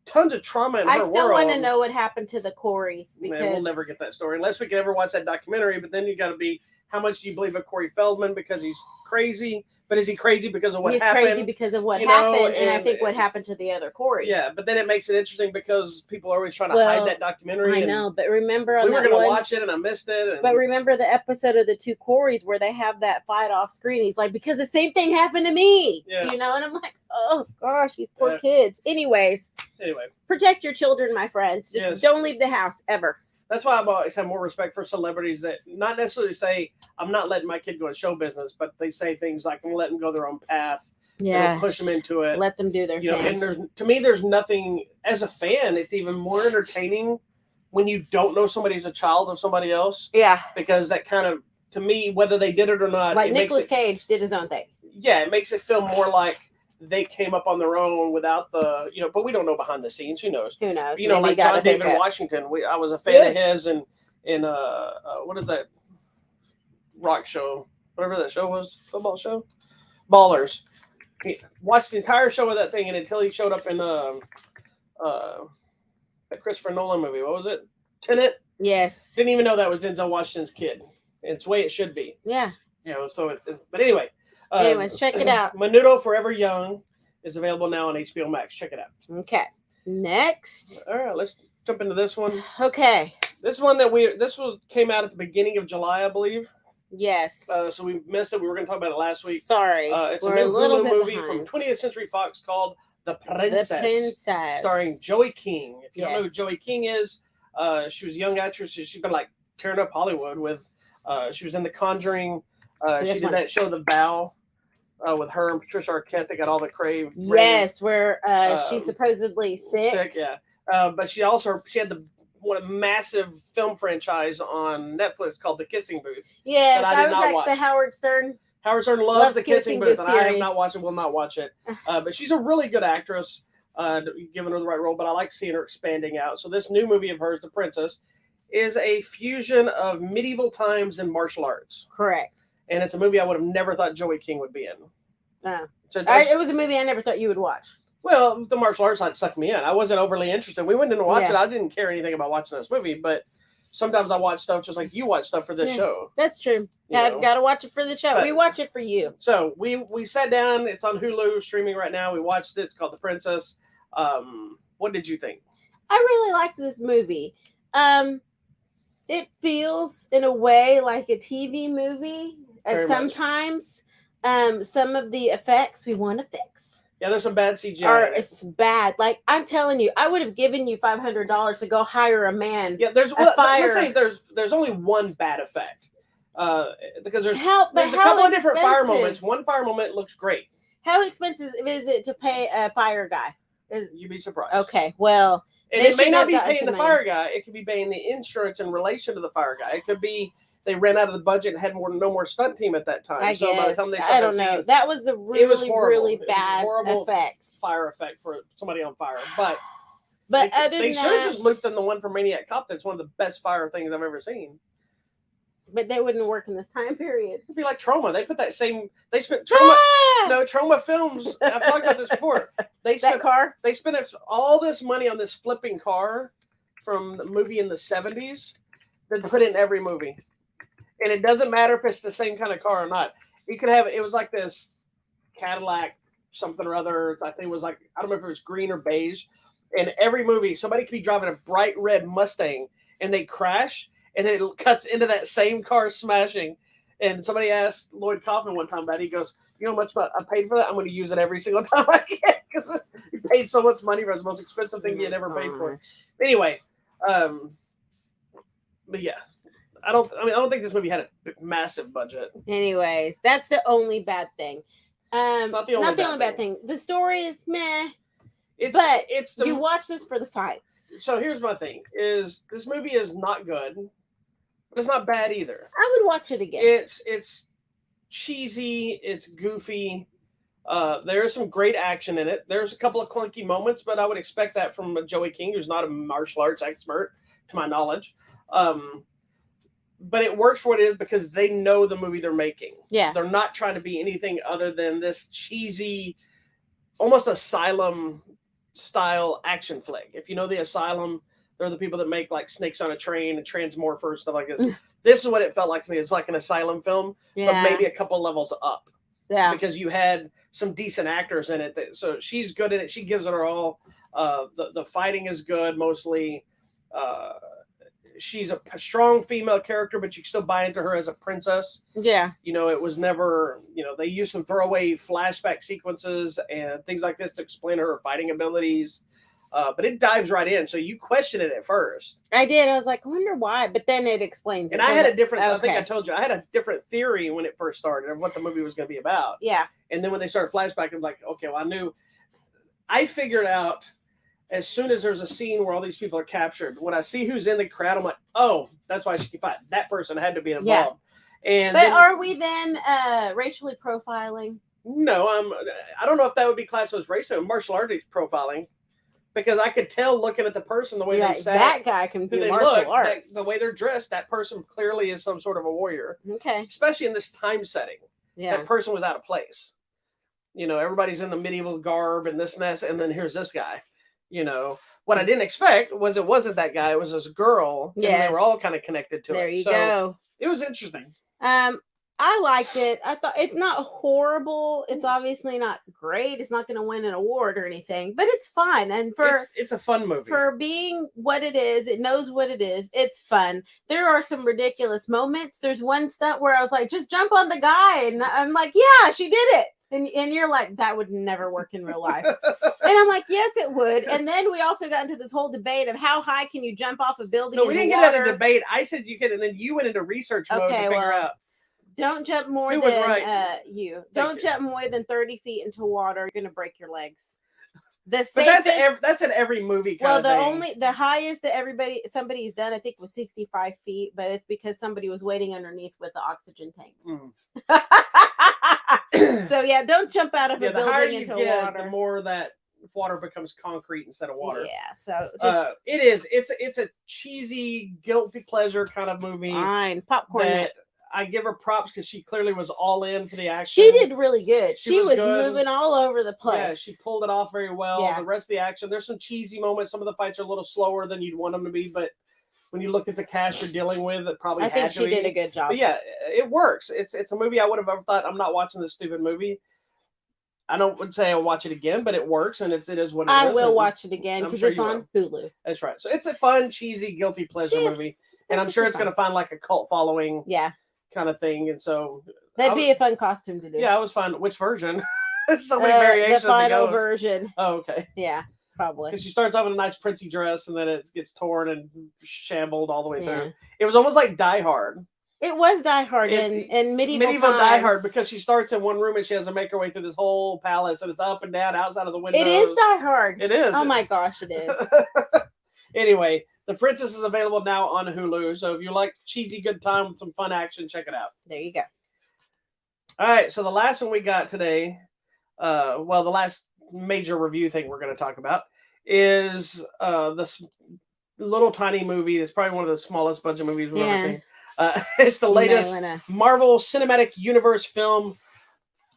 Speaker 2: tons of trauma in her world.
Speaker 1: I still want to know what happened to the Coreys because
Speaker 2: we'll never get that story unless we can ever watch that documentary. But then you got to be, how much do you believe of Corey Feldman because he's crazy? But is he crazy because of what happened?
Speaker 1: He's crazy because of what happened, and I think what happened to the other Corey.
Speaker 2: Yeah, but then it makes it interesting because people are always trying to hide that documentary.
Speaker 1: I know, but remember
Speaker 2: we were going to watch it and I missed it.
Speaker 1: But remember the episode of the two Coreys where they have that fight off screen? He's like, because the same thing happened to me, you know. And I'm like, oh gosh, these poor kids. Anyway, protect your children, my friends. Just don't leave the house ever.
Speaker 2: That's why I've always had more respect for celebrities that not necessarily say, I'm not letting my kid go in show business, but they say things like, I'm going to let them go their own path. Yeah. Push them into it.
Speaker 1: Let them do their thing.
Speaker 2: And to me, there's nothing, as a fan, it's even more entertaining when you don't know somebody's a child of somebody else.
Speaker 1: Yeah.
Speaker 2: Because that kind of, to me, whether they did it or not.
Speaker 1: Like Nicolas Cage did his own thing.
Speaker 2: Yeah, it makes it feel more like they came up on their own without the, but we don't know behind the scenes. Who knows?
Speaker 1: Who knows?
Speaker 2: You know, like John David Washington. I was a fan of his, and what is that rock show? Whatever that show was, football show, Ballers. He watched the entire show of that thing, and until he showed up in that Christopher Nolan movie. What was it? Tenet.
Speaker 1: Yes.
Speaker 2: Didn't even know that was Denzel Washington's kid. It's the way it should be.
Speaker 1: Yeah.
Speaker 2: So it's. But anyway.
Speaker 1: Anyways, check it out.
Speaker 2: Menudo Forever Young is available now on HBO Max. Check it out.
Speaker 1: Okay. Next.
Speaker 2: All right, let's jump into this one.
Speaker 1: Okay.
Speaker 2: This one came out at the beginning of July, I believe.
Speaker 1: Yes.
Speaker 2: So we missed it. We were going to talk about it last week.
Speaker 1: Sorry.
Speaker 2: It's a new Hulu movie from 20th Century Fox called The Princess. Starring Joey King. If you don't know who Joey King is, she was a young actress. She's been like tearing up Hollywood with. She was in The Conjuring. She did that show The Vow. With her and Patricia Arquette, they got all the crave.
Speaker 1: Yes, where she's supposedly sick.
Speaker 2: Yeah. But she had a massive film franchise on Netflix called The Kissing Booth.
Speaker 1: Yes, I was like watch. The Howard Stern.
Speaker 2: Howard Stern loves The Kissing Booth, and I have not watched it, will not watch it. But she's a really good actress, given her the right role, but I like seeing her expanding out. So this new movie of hers, The Princess, is a fusion of medieval times and martial arts.
Speaker 1: Correct.
Speaker 2: And it's a movie I would have never thought Joey King would be in.
Speaker 1: It was a movie I never thought you would watch.
Speaker 2: Well, the martial arts side sucked me in. I wasn't overly interested. We went in to watch it. I didn't care anything about watching this movie, but sometimes I watch stuff just like you watch stuff for this show.
Speaker 1: That's true. Got to watch it for the show. But we watch it for you.
Speaker 2: So we sat down. It's on Hulu streaming right now. We watched it. It's called The Princess. What did you think?
Speaker 1: I really liked this movie. It feels in a way like a TV movie. And sometimes some of the effects we want to fix.
Speaker 2: Yeah, there's some bad CGI.
Speaker 1: It's bad. Like, I'm telling you, I would have given you $500 to go hire a man.
Speaker 2: Yeah, let's say there's only one bad effect. Because there's a couple of different fire moments. One fire moment looks great.
Speaker 1: How expensive is it to pay a fire guy?
Speaker 2: You'd be surprised.
Speaker 1: Okay, well.
Speaker 2: And it may not be paying the fire guy. It could be paying the insurance in relation to the fire guy. It could be they ran out of the budget and had no more stunt team at that time.
Speaker 1: I don't know. That was the really bad effect.
Speaker 2: Fire effect for somebody on fire. But
Speaker 1: they
Speaker 2: should have just looked in the one from Maniac Cop. That's one of the best fire things I've ever seen.
Speaker 1: But they wouldn't work in this time period.
Speaker 2: It'd be like Trauma. They put that same. They spent Trauma. No, Trauma Films. I've talked about this before. They spent all this money on this flipping car from the movie in the 70s. That put it in every movie. And it doesn't matter if it's the same kind of car or not. You could have, it was like this Cadillac something or other. I think it was like, I don't remember if it was green or beige. And every movie, somebody could be driving a bright red Mustang and they crash, and then it cuts into that same car smashing. And somebody asked Lloyd Kaufman one time about it. He goes, "You know how much I paid for that? I'm going to use it every single time I can because he paid so much money for it. It's the most expensive thing he had ever paid for." Anyway, but yeah, I don't think this movie had a massive budget.
Speaker 1: Anyways, that's the only bad thing.
Speaker 2: It's not the only
Speaker 1: bad thing. The story is meh.
Speaker 2: It's
Speaker 1: you watch this for the fights.
Speaker 2: So here's my thing: is this movie is not good, but it's not bad either.
Speaker 1: I would watch it again.
Speaker 2: It's cheesy. It's goofy. There is some great action in it. There's a couple of clunky moments, but I would expect that from Joey King, who's not a martial arts expert, to my knowledge. But it works for what it is because they know the movie they're making.
Speaker 1: Yeah,
Speaker 2: they're not trying to be anything other than this cheesy, almost Asylum style action flick. If you know the Asylum, they're the people that make like Snakes on a Train and Transmorphers, stuff like this. This is what it felt like to me. It's like an Asylum film, but maybe a couple levels up.
Speaker 1: Yeah,
Speaker 2: because you had some decent actors in it. So she's good in it. She gives it her all. The fighting is good mostly. She's a strong female character, but you can still buy into her as a princess.
Speaker 1: Yeah.
Speaker 2: You know, it was never, they used some throwaway flashback sequences and things like this to explain her fighting abilities. But it dives right in. So you question it at first.
Speaker 1: I did. I was like, I wonder why. But then it explains.
Speaker 2: And I had a different, I think I told you, I had a different theory when it first started of what the movie was going to be about.
Speaker 1: Yeah.
Speaker 2: And then when they started flashback, I'm like, okay, well, I figured out as soon as there's a scene where all these people are captured, when I see who's in the crowd, I'm like, oh, that's why she can fight. That person had to be involved. Yeah.
Speaker 1: But are we then racially profiling?
Speaker 2: No, I don't know if that would be classed as racial martial arts profiling, because I could tell looking at the person the way they sat.
Speaker 1: That guy can do martial arts.
Speaker 2: The way they're dressed, that person clearly is some sort of a warrior.
Speaker 1: Okay.
Speaker 2: Especially in this time setting.
Speaker 1: Yeah.
Speaker 2: That person was out of place. Everybody's in the medieval garb and this and that, and then here's this guy. What I didn't expect was it wasn't that guy. It was this girl.
Speaker 1: Yes.
Speaker 2: And they were all kind of connected to it.
Speaker 1: There you go.
Speaker 2: It was interesting.
Speaker 1: I liked it. I thought it's not horrible. It's obviously not great. It's not going to win an award or anything, but it's fun. And
Speaker 2: it's a fun movie.
Speaker 1: For being what it is, it knows what it is. It's fun. There are some ridiculous moments. There's one stunt where I was like, just jump on the guy. And I'm like, yeah, she did it. And you're like, that would never work in real life. And I'm like, yes, it would. And then we also got into this whole debate of how high can you jump off a building.
Speaker 2: No, we didn't get into a debate. I said you could, and then you went into research mode to figure out.
Speaker 1: Don't jump more than you. Don't jump more than 30 feet into water. You're gonna break your legs. That's
Speaker 2: in every movie.
Speaker 1: The highest that somebody's done, I think, was 65 feet, but it's because somebody was waiting underneath with the oxygen tank. So yeah, don't jump out of a building into water.
Speaker 2: The more that water becomes concrete instead of water.
Speaker 1: Yeah, so just
Speaker 2: it's a cheesy, guilty pleasure kind of movie.
Speaker 1: Fine, popcorn.
Speaker 2: I give her props because she clearly was all in for the action.
Speaker 1: She did really good. She was moving all over the place.
Speaker 2: Yeah, she pulled it off very well. Yeah. The rest of the action, there's some cheesy moments. Some of the fights are a little slower than you'd want them to be, but when you look at the cast you're dealing with, it probably
Speaker 1: I think she did a good job.
Speaker 2: But yeah, it works. It's a movie I would have ever thought, I'm not watching this stupid movie. I would say I'll watch it again, but it works, and it is what it is.
Speaker 1: I will watch it again because it's on Hulu.
Speaker 2: That's right. So it's a fun, cheesy, guilty pleasure movie, and I'm sure it's going to find like a cult following.
Speaker 1: Yeah.
Speaker 2: Kind of thing, and so
Speaker 1: that'd be a fun costume to do.
Speaker 2: Yeah, I was fun. Which version? So many variations.
Speaker 1: The final version.
Speaker 2: Oh, okay.
Speaker 1: Yeah, probably.
Speaker 2: Because she starts off in a nice princey dress, and then it gets torn and shambled all the way through. It was almost like Die Hard.
Speaker 1: It was Die Hard in medieval
Speaker 2: Die Hard, because she starts in one room and she has to make her way through this whole palace, and it's up and down, outside of the windows.
Speaker 1: It is Die Hard.
Speaker 2: It is.
Speaker 1: Oh my gosh, it is.
Speaker 2: Anyway, The Princess is available now on Hulu. So if you like cheesy good time with some fun action, check it out.
Speaker 1: There you go.
Speaker 2: All right. So the last one we got today, the last major review thing we're going to talk about is this little tiny movie. It's probably one of the smallest budget movies we've ever seen. It's the latest Marvel Cinematic Universe film,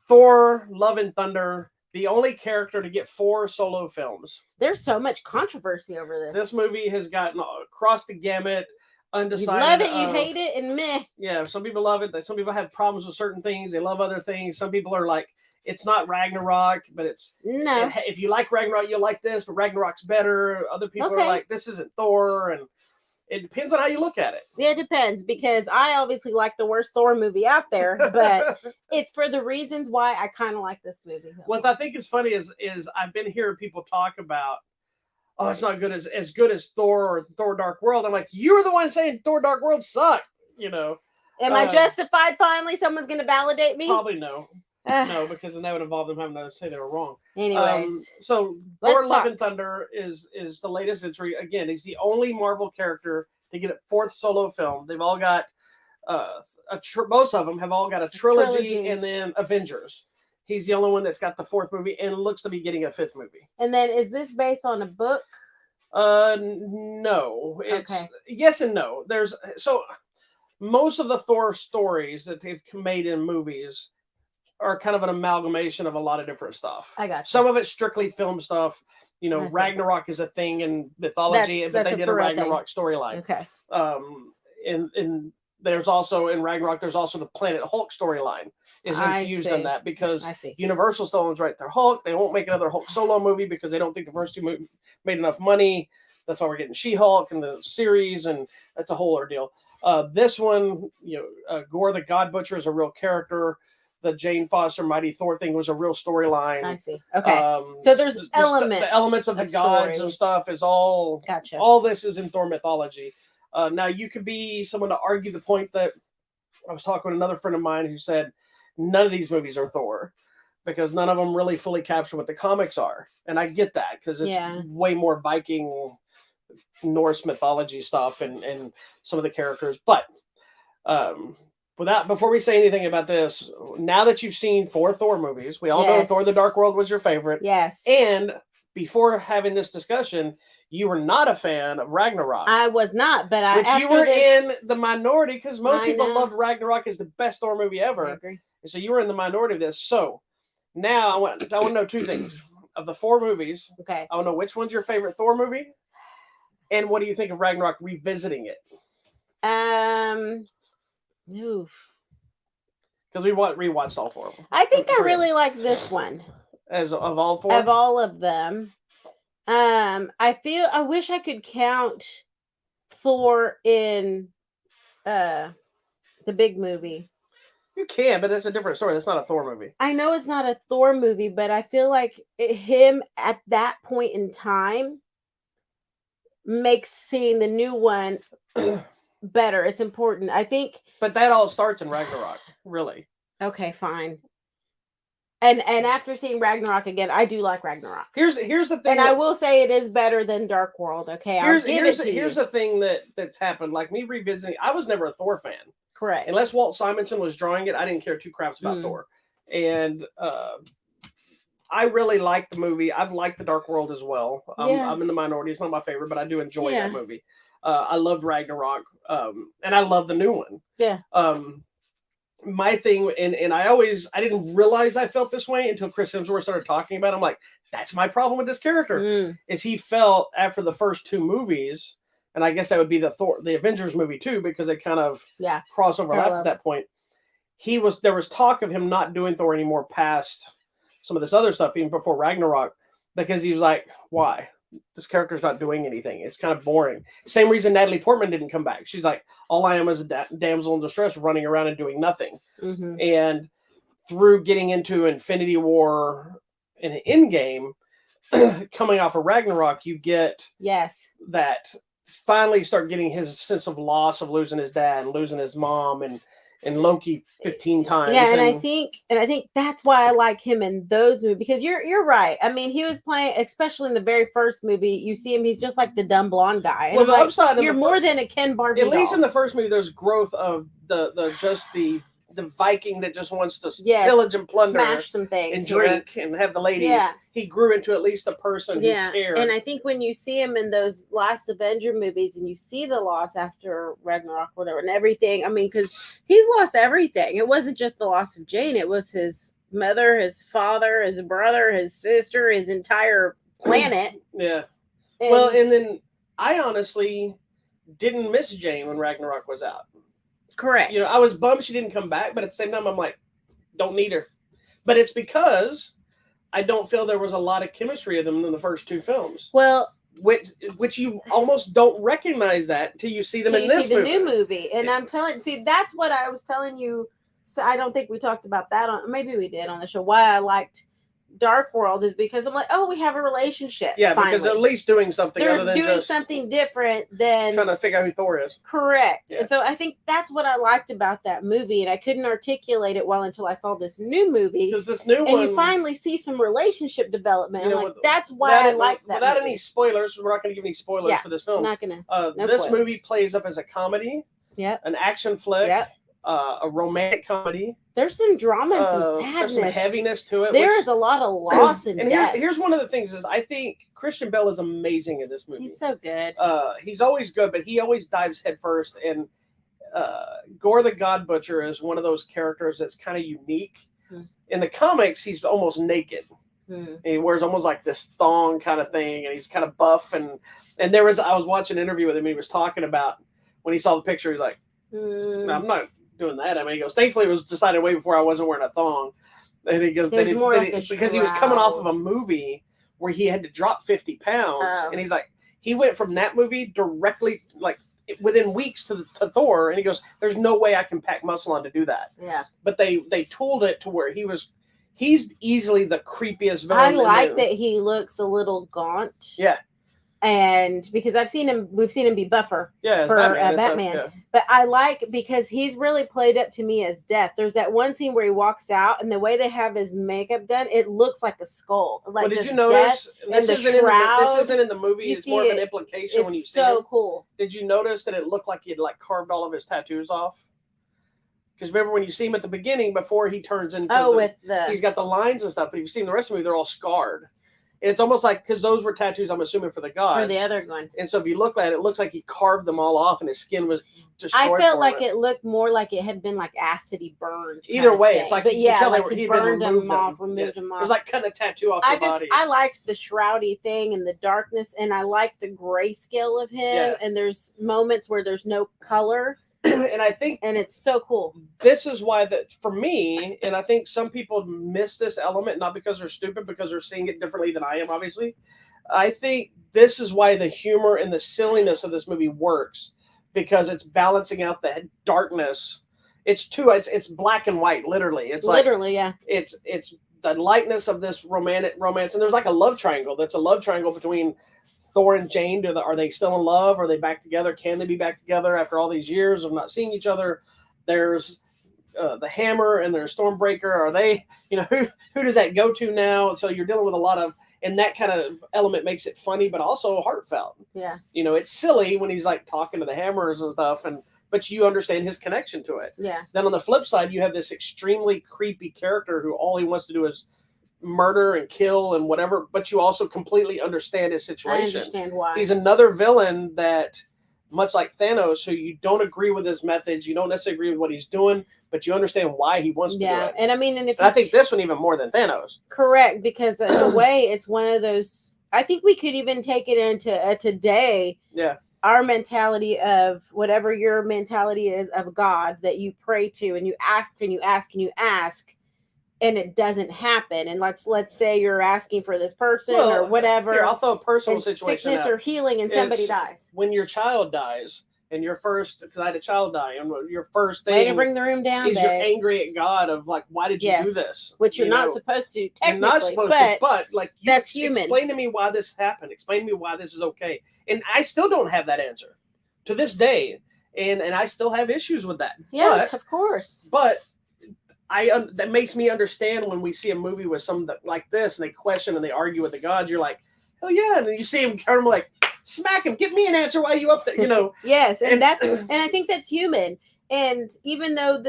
Speaker 2: Thor: Love and Thunder. The only character to get 4 solo films.
Speaker 1: There's so much controversy over this.
Speaker 2: This movie has gotten across the gamut. undecided.
Speaker 1: You love it, you hate it, and meh.
Speaker 2: Yeah, some people love it. Some people have problems with certain things. They love other things. Some people are like, it's not Ragnarok, but
Speaker 1: No.
Speaker 2: if you like Ragnarok, you'll like this, but Ragnarok's better. Other people are like, this isn't Thor, and it depends on how you look at it.
Speaker 1: Yeah, it depends, because I obviously like the worst Thor movie out there, but it's for the reasons why I kind of like this movie.
Speaker 2: What I think is funny is I've been hearing people talk about, oh, it's not good as good as Thor or Thor Dark World. I'm like, you're the one saying Thor Dark World sucked,
Speaker 1: Am I justified finally? Someone's going to validate me?
Speaker 2: Probably no. No, because then that would involve them having to say they were wrong.
Speaker 1: Anyways.
Speaker 2: So Thor Love and Thunder is the latest entry. Again, he's the only Marvel character to get a fourth solo film. They've all got, most of them have all got a trilogy and then Avengers. He's the only one that's got the fourth movie and looks to be getting a fifth movie.
Speaker 1: And then is this based on a book?
Speaker 2: No. It's yes and no. Most of the Thor stories that they've made in movies are kind of an amalgamation of a lot of different stuff.
Speaker 1: I got you.
Speaker 2: Some of it's strictly film stuff. Ragnarok is a thing in mythology, but they did a Ragnarok storyline.
Speaker 1: Okay.
Speaker 2: And there's also in Ragnarok, there's also the Planet Hulk storyline is infused in that, because Universal still owns right their Hulk. They won't make another Hulk solo movie because they don't think the first two movies made enough money. That's why we're getting She-Hulk and the series, and that's a whole ordeal. This one, Gore the God Butcher is a real character. The Jane Foster Mighty Thor thing was a real storyline.
Speaker 1: I see. Okay. So there's elements.
Speaker 2: The elements of the gods and stuff is all.
Speaker 1: Gotcha.
Speaker 2: All this is in Thor mythology. Now you could be someone to argue the point that I was talking with another friend of mine who said none of these movies are Thor because none of them really fully capture what the comics are, and I get that because it's way more Viking, Norse mythology stuff and some of the characters, but. Before we say anything about this, now that you've seen 4 Thor movies, we all know Thor the Dark World was your favorite.
Speaker 1: Yes.
Speaker 2: And before having this discussion, you were not a fan of Ragnarok.
Speaker 1: I was not, but
Speaker 2: you were in the minority because most people loved Ragnarok as the best Thor movie ever.
Speaker 1: I agree.
Speaker 2: And so you were in the minority of this. So now I want to know 2 things. Of the 4 movies, I want to know which one's your favorite Thor movie, and what do you think of Ragnarok revisiting it?
Speaker 1: Oof.
Speaker 2: Because we rewatched all 4 of them.
Speaker 1: I think I really like this one.
Speaker 2: As of all 4?
Speaker 1: Of all of them. I wish I could count Thor in the big movie.
Speaker 2: You can, but that's a different story. That's not a Thor movie.
Speaker 1: I know it's not a Thor movie, but I feel like him at that point in time makes seeing the new one better. It's important, I think.
Speaker 2: But that all starts in Ragnarok, really.
Speaker 1: Okay, fine. And after seeing Ragnarok again, I do like Ragnarok.
Speaker 2: Here's the thing,
Speaker 1: and I will say it is better than Dark World. Okay,
Speaker 2: here's the thing that's happened. Like me revisiting, I was never a Thor fan.
Speaker 1: Correct.
Speaker 2: Unless Walt Simonson was drawing it, I didn't care 2 craps about Thor. And I really liked the movie. I've liked The Dark World as well. I'm in the minority. It's not my favorite, but I do enjoy that movie. I loved Ragnarok, and I love the new one.
Speaker 1: Yeah.
Speaker 2: My thing, and I didn't realize I felt this way until Chris Hemsworth started talking about it. I'm like, that's my problem with this character, is he felt after the first 2 movies, and I guess that would be the Avengers movie too, because they kind of cross overlap at that point. There was talk of him not doing Thor anymore past some of this other stuff, even before Ragnarok, because he was like, why? This character's not doing anything. It's kind of boring. Same reason Natalie Portman didn't come back. She's like, all I am is a damsel in distress running around and doing nothing. Mm-hmm. And through getting into Infinity War and Endgame, coming off of Ragnarok, you get that finally start getting his sense of loss of losing his dad and losing his mom and Loki 15 times.
Speaker 1: Yeah, and I think that's why I like him in those movies, because you're right. I mean, he was playing, especially in the very first movie, you see him, he's just like the dumb blonde guy.
Speaker 2: Well, the upside,
Speaker 1: you're more than a Ken Barbie.
Speaker 2: At least in the first movie, there's growth of the Viking that just wants to pillage and plunder,
Speaker 1: smash some things,
Speaker 2: and drink and have the ladies. Yeah. He grew into at least a person who cared.
Speaker 1: And I think when you see him in those last Avenger movies, and you see the loss after Ragnarok, whatever, and everything. I mean, because he's lost everything. It wasn't just the loss of Jane; it was his mother, his father, his brother, his sister, his entire planet.
Speaker 2: Yeah. And then I honestly didn't miss Jane when Ragnarok was out.
Speaker 1: Correct.
Speaker 2: I was bummed she didn't come back, but at the same time, I'm like, don't need her. But it's because I don't feel there was a lot of chemistry of them in the first two films.
Speaker 1: Well,
Speaker 2: which you almost don't recognize that until you see them in this movie.
Speaker 1: New movie. And I'm telling, see, that's what I was telling you. So I don't think we talked about that maybe we did on the show. Why I liked Dark World is because I'm like, oh, we have a relationship.
Speaker 2: Yeah,
Speaker 1: finally.
Speaker 2: Because at least doing something
Speaker 1: They're
Speaker 2: other than
Speaker 1: doing
Speaker 2: just
Speaker 1: something different than
Speaker 2: trying to figure out who Thor is.
Speaker 1: Correct.
Speaker 2: Yeah.
Speaker 1: And so I think that's what I liked about that movie, and I couldn't articulate it well until I saw this new movie.
Speaker 2: Because this new
Speaker 1: and
Speaker 2: one,
Speaker 1: you finally see some relationship development. I'm like, that's why I like that.
Speaker 2: Without
Speaker 1: movie.
Speaker 2: any spoilers, we're not going to give any spoilers for this film.
Speaker 1: I'm not gonna.
Speaker 2: This movie plays up as a comedy.
Speaker 1: Yep.
Speaker 2: An action flick.
Speaker 1: Yep.
Speaker 2: A romantic comedy.
Speaker 1: There's some drama and some sadness.
Speaker 2: There's some heaviness to it.
Speaker 1: There is a lot of loss and death.
Speaker 2: Here's one of the things is I think Christian Bale is amazing in this movie.
Speaker 1: He's so good.
Speaker 2: He's always good, but he always dives headfirst. And Gore the God Butcher is one of those characters that's kind of unique. In the comics, he's almost naked. He wears almost like this thong kind of thing, and he's kind of buff. And I was watching an interview with him, and he was talking about when he saw the picture, he's like, I'm not doing that. I mean, he goes, thankfully it was decided way before I wasn't wearing a thong. And he goes, because he was coming off of a movie where he had to drop 50 pounds. And he's like, he went from that movie directly, like within weeks to Thor. And he goes, there's no way I can pack muscle on to do that.
Speaker 1: Yeah.
Speaker 2: But they tooled it to where he's easily the creepiest villain.
Speaker 1: I like that he looks a little gaunt.
Speaker 2: Yeah.
Speaker 1: And because we've seen him be buffer for Batman.
Speaker 2: Yeah.
Speaker 1: But I like because he's really played up to me as Death. There's that one scene where he walks out and the way they have his makeup done, it looks like a skull. Like,
Speaker 2: did you notice? This isn't in the movie. It's more of an implication when you see it.
Speaker 1: It's so cool.
Speaker 2: Did you notice that it looked like he had like carved all of his tattoos off? Because remember when you see him at the beginning before he turns into he's got the lines and stuff. But if you've seen the rest of the movie, they're all scarred. And it's almost like, because those were tattoos, I'm assuming, for the gods.
Speaker 1: For the other one.
Speaker 2: And so if you look at it, it looks like he carved them all off and his skin was destroyed.
Speaker 1: I felt like it looked more like it had been like acidy burned.
Speaker 2: Either way, it's like,
Speaker 1: he burned them off, removed them off.
Speaker 2: It was like cutting a tattoo off the body.
Speaker 1: I liked the shroudy thing and the darkness, and I liked the grayscale of him. Yeah. And there's moments where there's no color.
Speaker 2: And I think,
Speaker 1: and it's so cool.
Speaker 2: This is why that for me, and I think some people miss this element, not because they're stupid, because they're seeing it differently than I am, obviously. I think this is why the humor and the silliness of this movie works, because it's balancing out the darkness. It's black and white, literally. It's
Speaker 1: literally, yeah.
Speaker 2: It's the lightness of this romantic romance, and there's like a love triangle. That's a love triangle between Thor and Jane. Are they still in love? Are they back together? Can they be back together after all these years of not seeing each other? There's the Hammer and there's Stormbreaker. Are they, who does that go to now? So you're dealing with a lot of, and that kind of element makes it funny, but also heartfelt.
Speaker 1: Yeah.
Speaker 2: It's silly when he's like talking to the Hammers and stuff, but you understand his connection to it.
Speaker 1: Yeah.
Speaker 2: Then on the flip side, you have this extremely creepy character who all he wants to do is murder and kill and whatever, but you also completely understand his situation.
Speaker 1: I understand why.
Speaker 2: He's another villain that, much like Thanos, who you don't agree with his methods, you don't necessarily agree with what he's doing, but you understand why he wants to do it.
Speaker 1: And I mean, and
Speaker 2: I think this one even more than Thanos.
Speaker 1: Correct, because in a way, it's one of those. I think we could even take it into today.
Speaker 2: Yeah.
Speaker 1: Our mentality of whatever your mentality is of God that you pray to, and you ask and you ask and you ask, and it doesn't happen. And let's say you're asking for this person or whatever.
Speaker 2: Here, I'll throw a personal situation
Speaker 1: sickness
Speaker 2: out.
Speaker 1: or healing, and somebody dies.
Speaker 2: When your child dies, and because I had a child die, and your first thing
Speaker 1: way to bring the room down,
Speaker 2: is you're angry at God of like, why did you do this?
Speaker 1: Which you're not supposed to, technically.
Speaker 2: You're not supposed to, but like,
Speaker 1: that's human.
Speaker 2: Explain to me why this happened. Explain to me why this is okay. And I still don't have that answer to this day. And I still have issues with that.
Speaker 1: Yeah, of course.
Speaker 2: But that makes me understand when we see a movie with some like this and they question and they argue with the gods. You're like, hell yeah. And then you see him turn like, smack him, give me an answer. Why are you up there?
Speaker 1: Yes. And I think that's human. And even though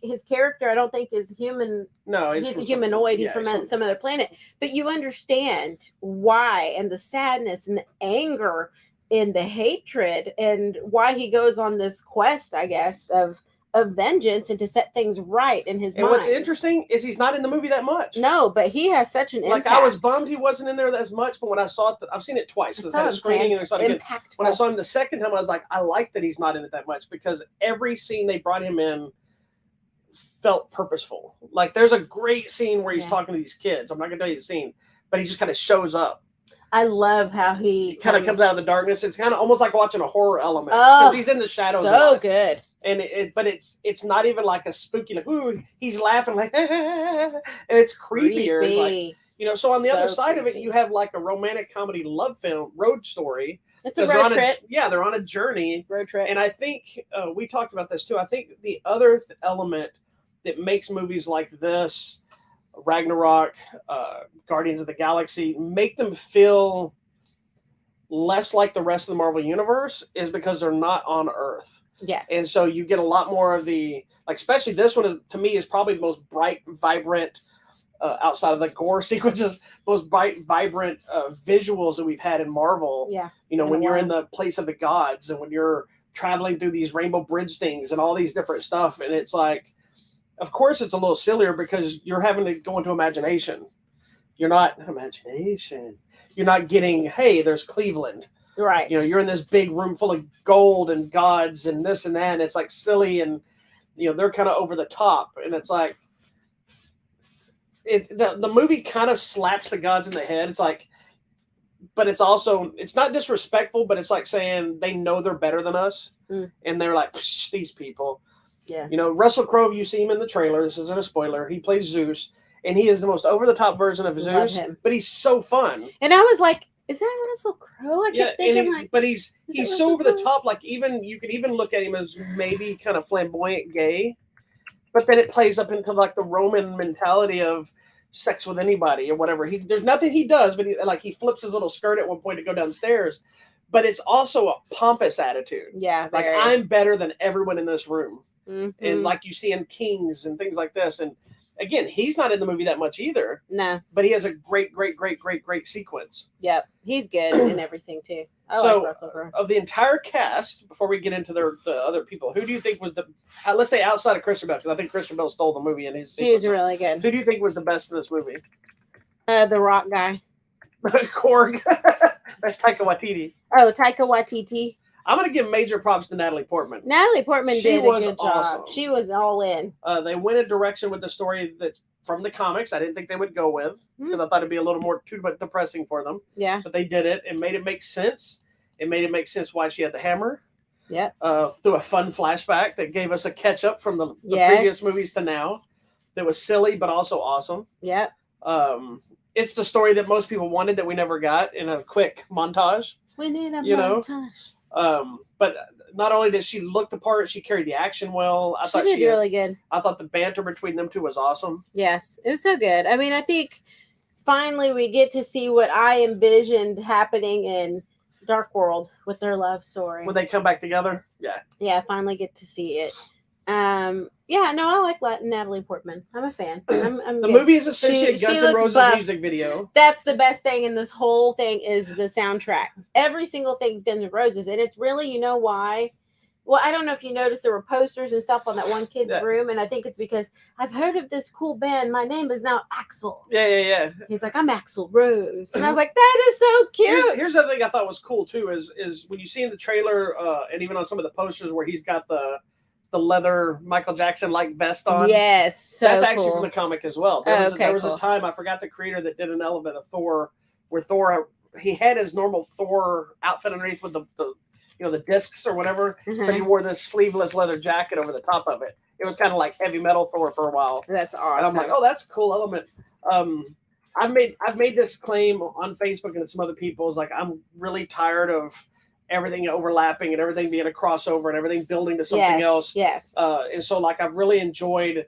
Speaker 1: his character, I don't think is human.
Speaker 2: No,
Speaker 1: he's a humanoid. He's from some other planet. But you understand why, and the sadness and the anger and the hatred, and why he goes on this quest, I guess, of of vengeance and to set things right in his
Speaker 2: And
Speaker 1: mind.
Speaker 2: what's interesting is he's not in the movie that much.
Speaker 1: No, but he has such an
Speaker 2: like
Speaker 1: impact.
Speaker 2: I was bummed he wasn't in there as much, but when I saw it, I've seen it twice because I had a screening and I saw it again. When I saw him the second time, I was like, I like that he's not in it that much because every scene they brought him in felt purposeful. Like there's a great scene where he's talking to these kids. I'm not gonna tell you the scene, but he just kind of shows up.
Speaker 1: I love how he
Speaker 2: kind of comes out of the darkness. It's kind of almost like watching a horror element because he's in the shadows.
Speaker 1: So good.
Speaker 2: And but it's not even like a spooky like ooh he's laughing like and it's creepier like so on the other side of it you have like a romantic comedy love film road story.
Speaker 1: It's a road trip.
Speaker 2: They're on a journey.
Speaker 1: Road trip.
Speaker 2: And I think we talked about this too. I think the other element that makes movies like this, Ragnarok, Guardians of the Galaxy, make them feel less like the rest of the Marvel Universe is because they're not on Earth.
Speaker 1: Yes.
Speaker 2: And so you get a lot more of the, like, especially this one is, to me, is probably the most bright, vibrant, outside of the gore sequences, most bright, vibrant visuals that we've had in Marvel.
Speaker 1: Yeah.
Speaker 2: When you're in the place of the gods and when you're traveling through these rainbow bridge things and all these different stuff. And it's like, of course, it's a little sillier because you're having to go into imagination. You're not getting, hey, there's Cleveland.
Speaker 1: Right.
Speaker 2: You're in this big room full of gold and gods and this and that. And it's like silly and, they're kind of over the top. And it's like, the movie kind of slaps the gods in the head. It's like, but it's also, it's not disrespectful, but it's like saying they know they're better than us. And they're like, these people.
Speaker 1: Yeah.
Speaker 2: Russell Crowe, you see him in the trailer. This isn't a spoiler. He plays Zeus, and he is the most over-the-top version of Zeus, but he's so fun.
Speaker 1: And I was like, is that Russell Crowe? I kept thinking,
Speaker 2: but he's so over the top. Like you could even look at him as maybe kind of flamboyant gay, but then it plays up into like the Roman mentality of sex with anybody or whatever. There's nothing he does, but he flips his little skirt at one point to go downstairs. But it's also a pompous attitude.
Speaker 1: Yeah,
Speaker 2: like I'm better than everyone in this room.
Speaker 1: Mm-hmm.
Speaker 2: And like you see in Kings and things like this. And again, he's not in the movie that much either.
Speaker 1: No.
Speaker 2: But he has a great sequence.
Speaker 1: Yep. He's good in everything too. I like Russell Crowe.
Speaker 2: Of the entire cast, before we get into the other people, who do you think was let's say outside of Christian Bale, because I think Christian Bale stole the movie in his sequences.
Speaker 1: He was really good.
Speaker 2: Who do you think was the best in this movie?
Speaker 1: The Rock guy.
Speaker 2: Korg. That's Taika Waititi.
Speaker 1: Oh, Taika Waititi.
Speaker 2: I'm going to give major props to Natalie Portman.
Speaker 1: Natalie Portman did a good
Speaker 2: awesome.
Speaker 1: job. She was all in.
Speaker 2: They went a direction with the story that's from the comics I didn't think they would go with because I thought it'd be a little more too depressing for them.
Speaker 1: Yeah.
Speaker 2: But they did it and made it make sense. It made it make sense why she had the hammer.
Speaker 1: Yeah.
Speaker 2: Through a fun flashback that gave us a catch up from the previous movies to now. That was silly but also awesome.
Speaker 1: Yeah.
Speaker 2: It's the story that most people wanted that we never got in a quick montage.
Speaker 1: We need a montage.
Speaker 2: But not only did she look the part, she carried the action well. I thought
Speaker 1: she did really good.
Speaker 2: I thought the banter between them two was awesome.
Speaker 1: Yes, it was so good. I mean, I think finally we get to see what I envisioned happening in Dark World with their love story.
Speaker 2: When they come back together? Yeah.
Speaker 1: Yeah, I finally get to see it. I like Natalie Portman. I'm a fan. I'm
Speaker 2: the movie is essentially a Guns N' Roses music video.
Speaker 1: That's the best thing in this whole thing is the soundtrack. Every single thing's Guns N' Roses, and it's really, you know why? Well, I don't know if you noticed there were posters and stuff on that one kid's room, and I think it's because I've heard of this cool band. My name is now Axl.
Speaker 2: Yeah.
Speaker 1: He's like, I'm Axl Rose, and I was like, that is so cute.
Speaker 2: Here's the thing I thought was cool too is when you see in the trailer and even on some of the posters where he's got the leather Michael Jackson like vest on.
Speaker 1: Yes, so
Speaker 2: that's actually
Speaker 1: cool.
Speaker 2: from the comic as well. There was a time, I forgot the creator that did an element of Thor where Thor he had his normal Thor outfit underneath with the discs or whatever, but he wore this sleeveless leather jacket over the top of it. It was kind of like heavy metal Thor for a while.
Speaker 1: That's awesome.
Speaker 2: And I'm like, oh, that's a cool element. I've made this claim on Facebook and some other people. Is like I'm really tired of everything overlapping and everything being a crossover and everything building to something else.
Speaker 1: Yes.
Speaker 2: And so like I've really enjoyed,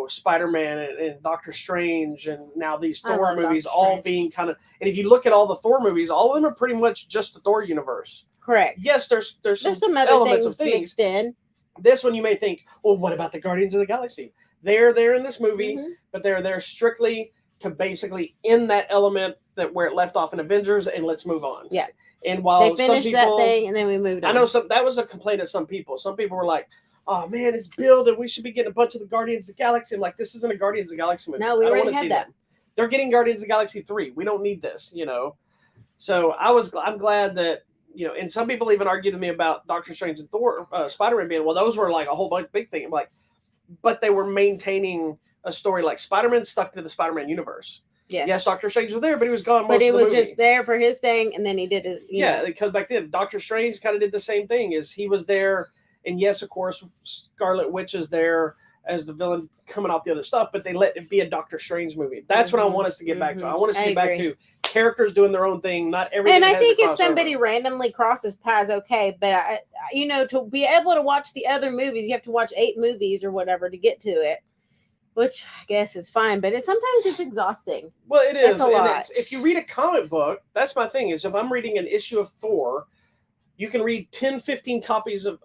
Speaker 2: Spider-Man and Doctor Strange and now these Thor movies all being kind of, and if you look at all the Thor movies, all of them are pretty much just the Thor universe.
Speaker 1: Correct.
Speaker 2: Yes, there's some
Speaker 1: other
Speaker 2: elements of
Speaker 1: things mixed in.
Speaker 2: This one you may think, well, what about the Guardians of the Galaxy? They're there in this movie, but they're there strictly to basically end that element where it left off in Avengers and let's move on.
Speaker 1: Yeah.
Speaker 2: And while
Speaker 1: they finished that thing and then we moved on.
Speaker 2: I know that was a complaint of some people. Some people were like, oh man, it's building. We should be getting a bunch of the Guardians of the Galaxy. I'm like, this isn't a Guardians of the Galaxy movie.
Speaker 1: No, we
Speaker 2: I don't
Speaker 1: already
Speaker 2: want to
Speaker 1: had
Speaker 2: see
Speaker 1: that.
Speaker 2: They're getting Guardians of the Galaxy 3. We don't need this, you know. So I'm glad that, you know, and some people even argued with me about Doctor Strange and Thor, Spider-Man being, well, those were like a whole big thing. I'm like, but they were maintaining a story like Spider-Man stuck to the Spider-Man universe. Yes, Doctor Strange was there, but he was gone most
Speaker 1: But he
Speaker 2: of the
Speaker 1: was
Speaker 2: movie.
Speaker 1: just there for his thing, and then he did it.
Speaker 2: Yeah, because back then Doctor Strange kind of did the same thing. Is he was there, and yes, of course, Scarlet Witch is there as the villain coming off the other stuff, but they let it be a Doctor Strange movie. That's what I want us to get back to. I want us to get back to characters doing their own thing, not everything.
Speaker 1: And I think if somebody randomly crosses paths, okay, but you know, to be able to watch the other movies, you have to watch 8 movies or whatever to get to it, which I guess is fine, but sometimes it's exhausting.
Speaker 2: Well, it is.
Speaker 1: It's a lot.
Speaker 2: If you read a comic book, that's my thing, is if I'm reading an issue of Thor, you can read 10, 15 copies of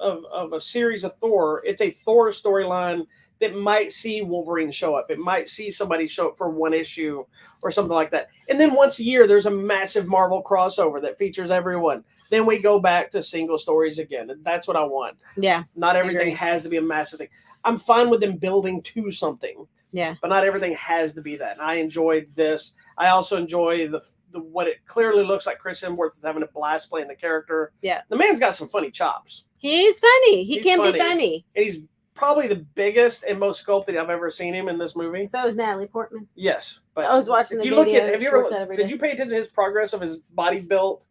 Speaker 2: a series of Thor. It's a Thor storyline that might see Wolverine show up. It might see somebody show up for one issue or something like that. And then once a year, there's a massive Marvel crossover that features everyone. Then we go back to single stories again. And that's what I want.
Speaker 1: Yeah.
Speaker 2: Not everything has to be a massive thing. I'm fine with them building to something.
Speaker 1: Yeah.
Speaker 2: But not everything has to be that. And I enjoyed this. I also enjoy the what it clearly looks like Chris Hemsworth is having a blast playing the character.
Speaker 1: Yeah.
Speaker 2: The man's got some funny chops.
Speaker 1: He's funny. He can be funny.
Speaker 2: And he's probably the biggest and most sculpted I've ever seen him in this movie.
Speaker 1: So is Natalie Portman.
Speaker 2: Yes. But
Speaker 1: I was watching the video.
Speaker 2: Did you pay attention to his progress of his body built?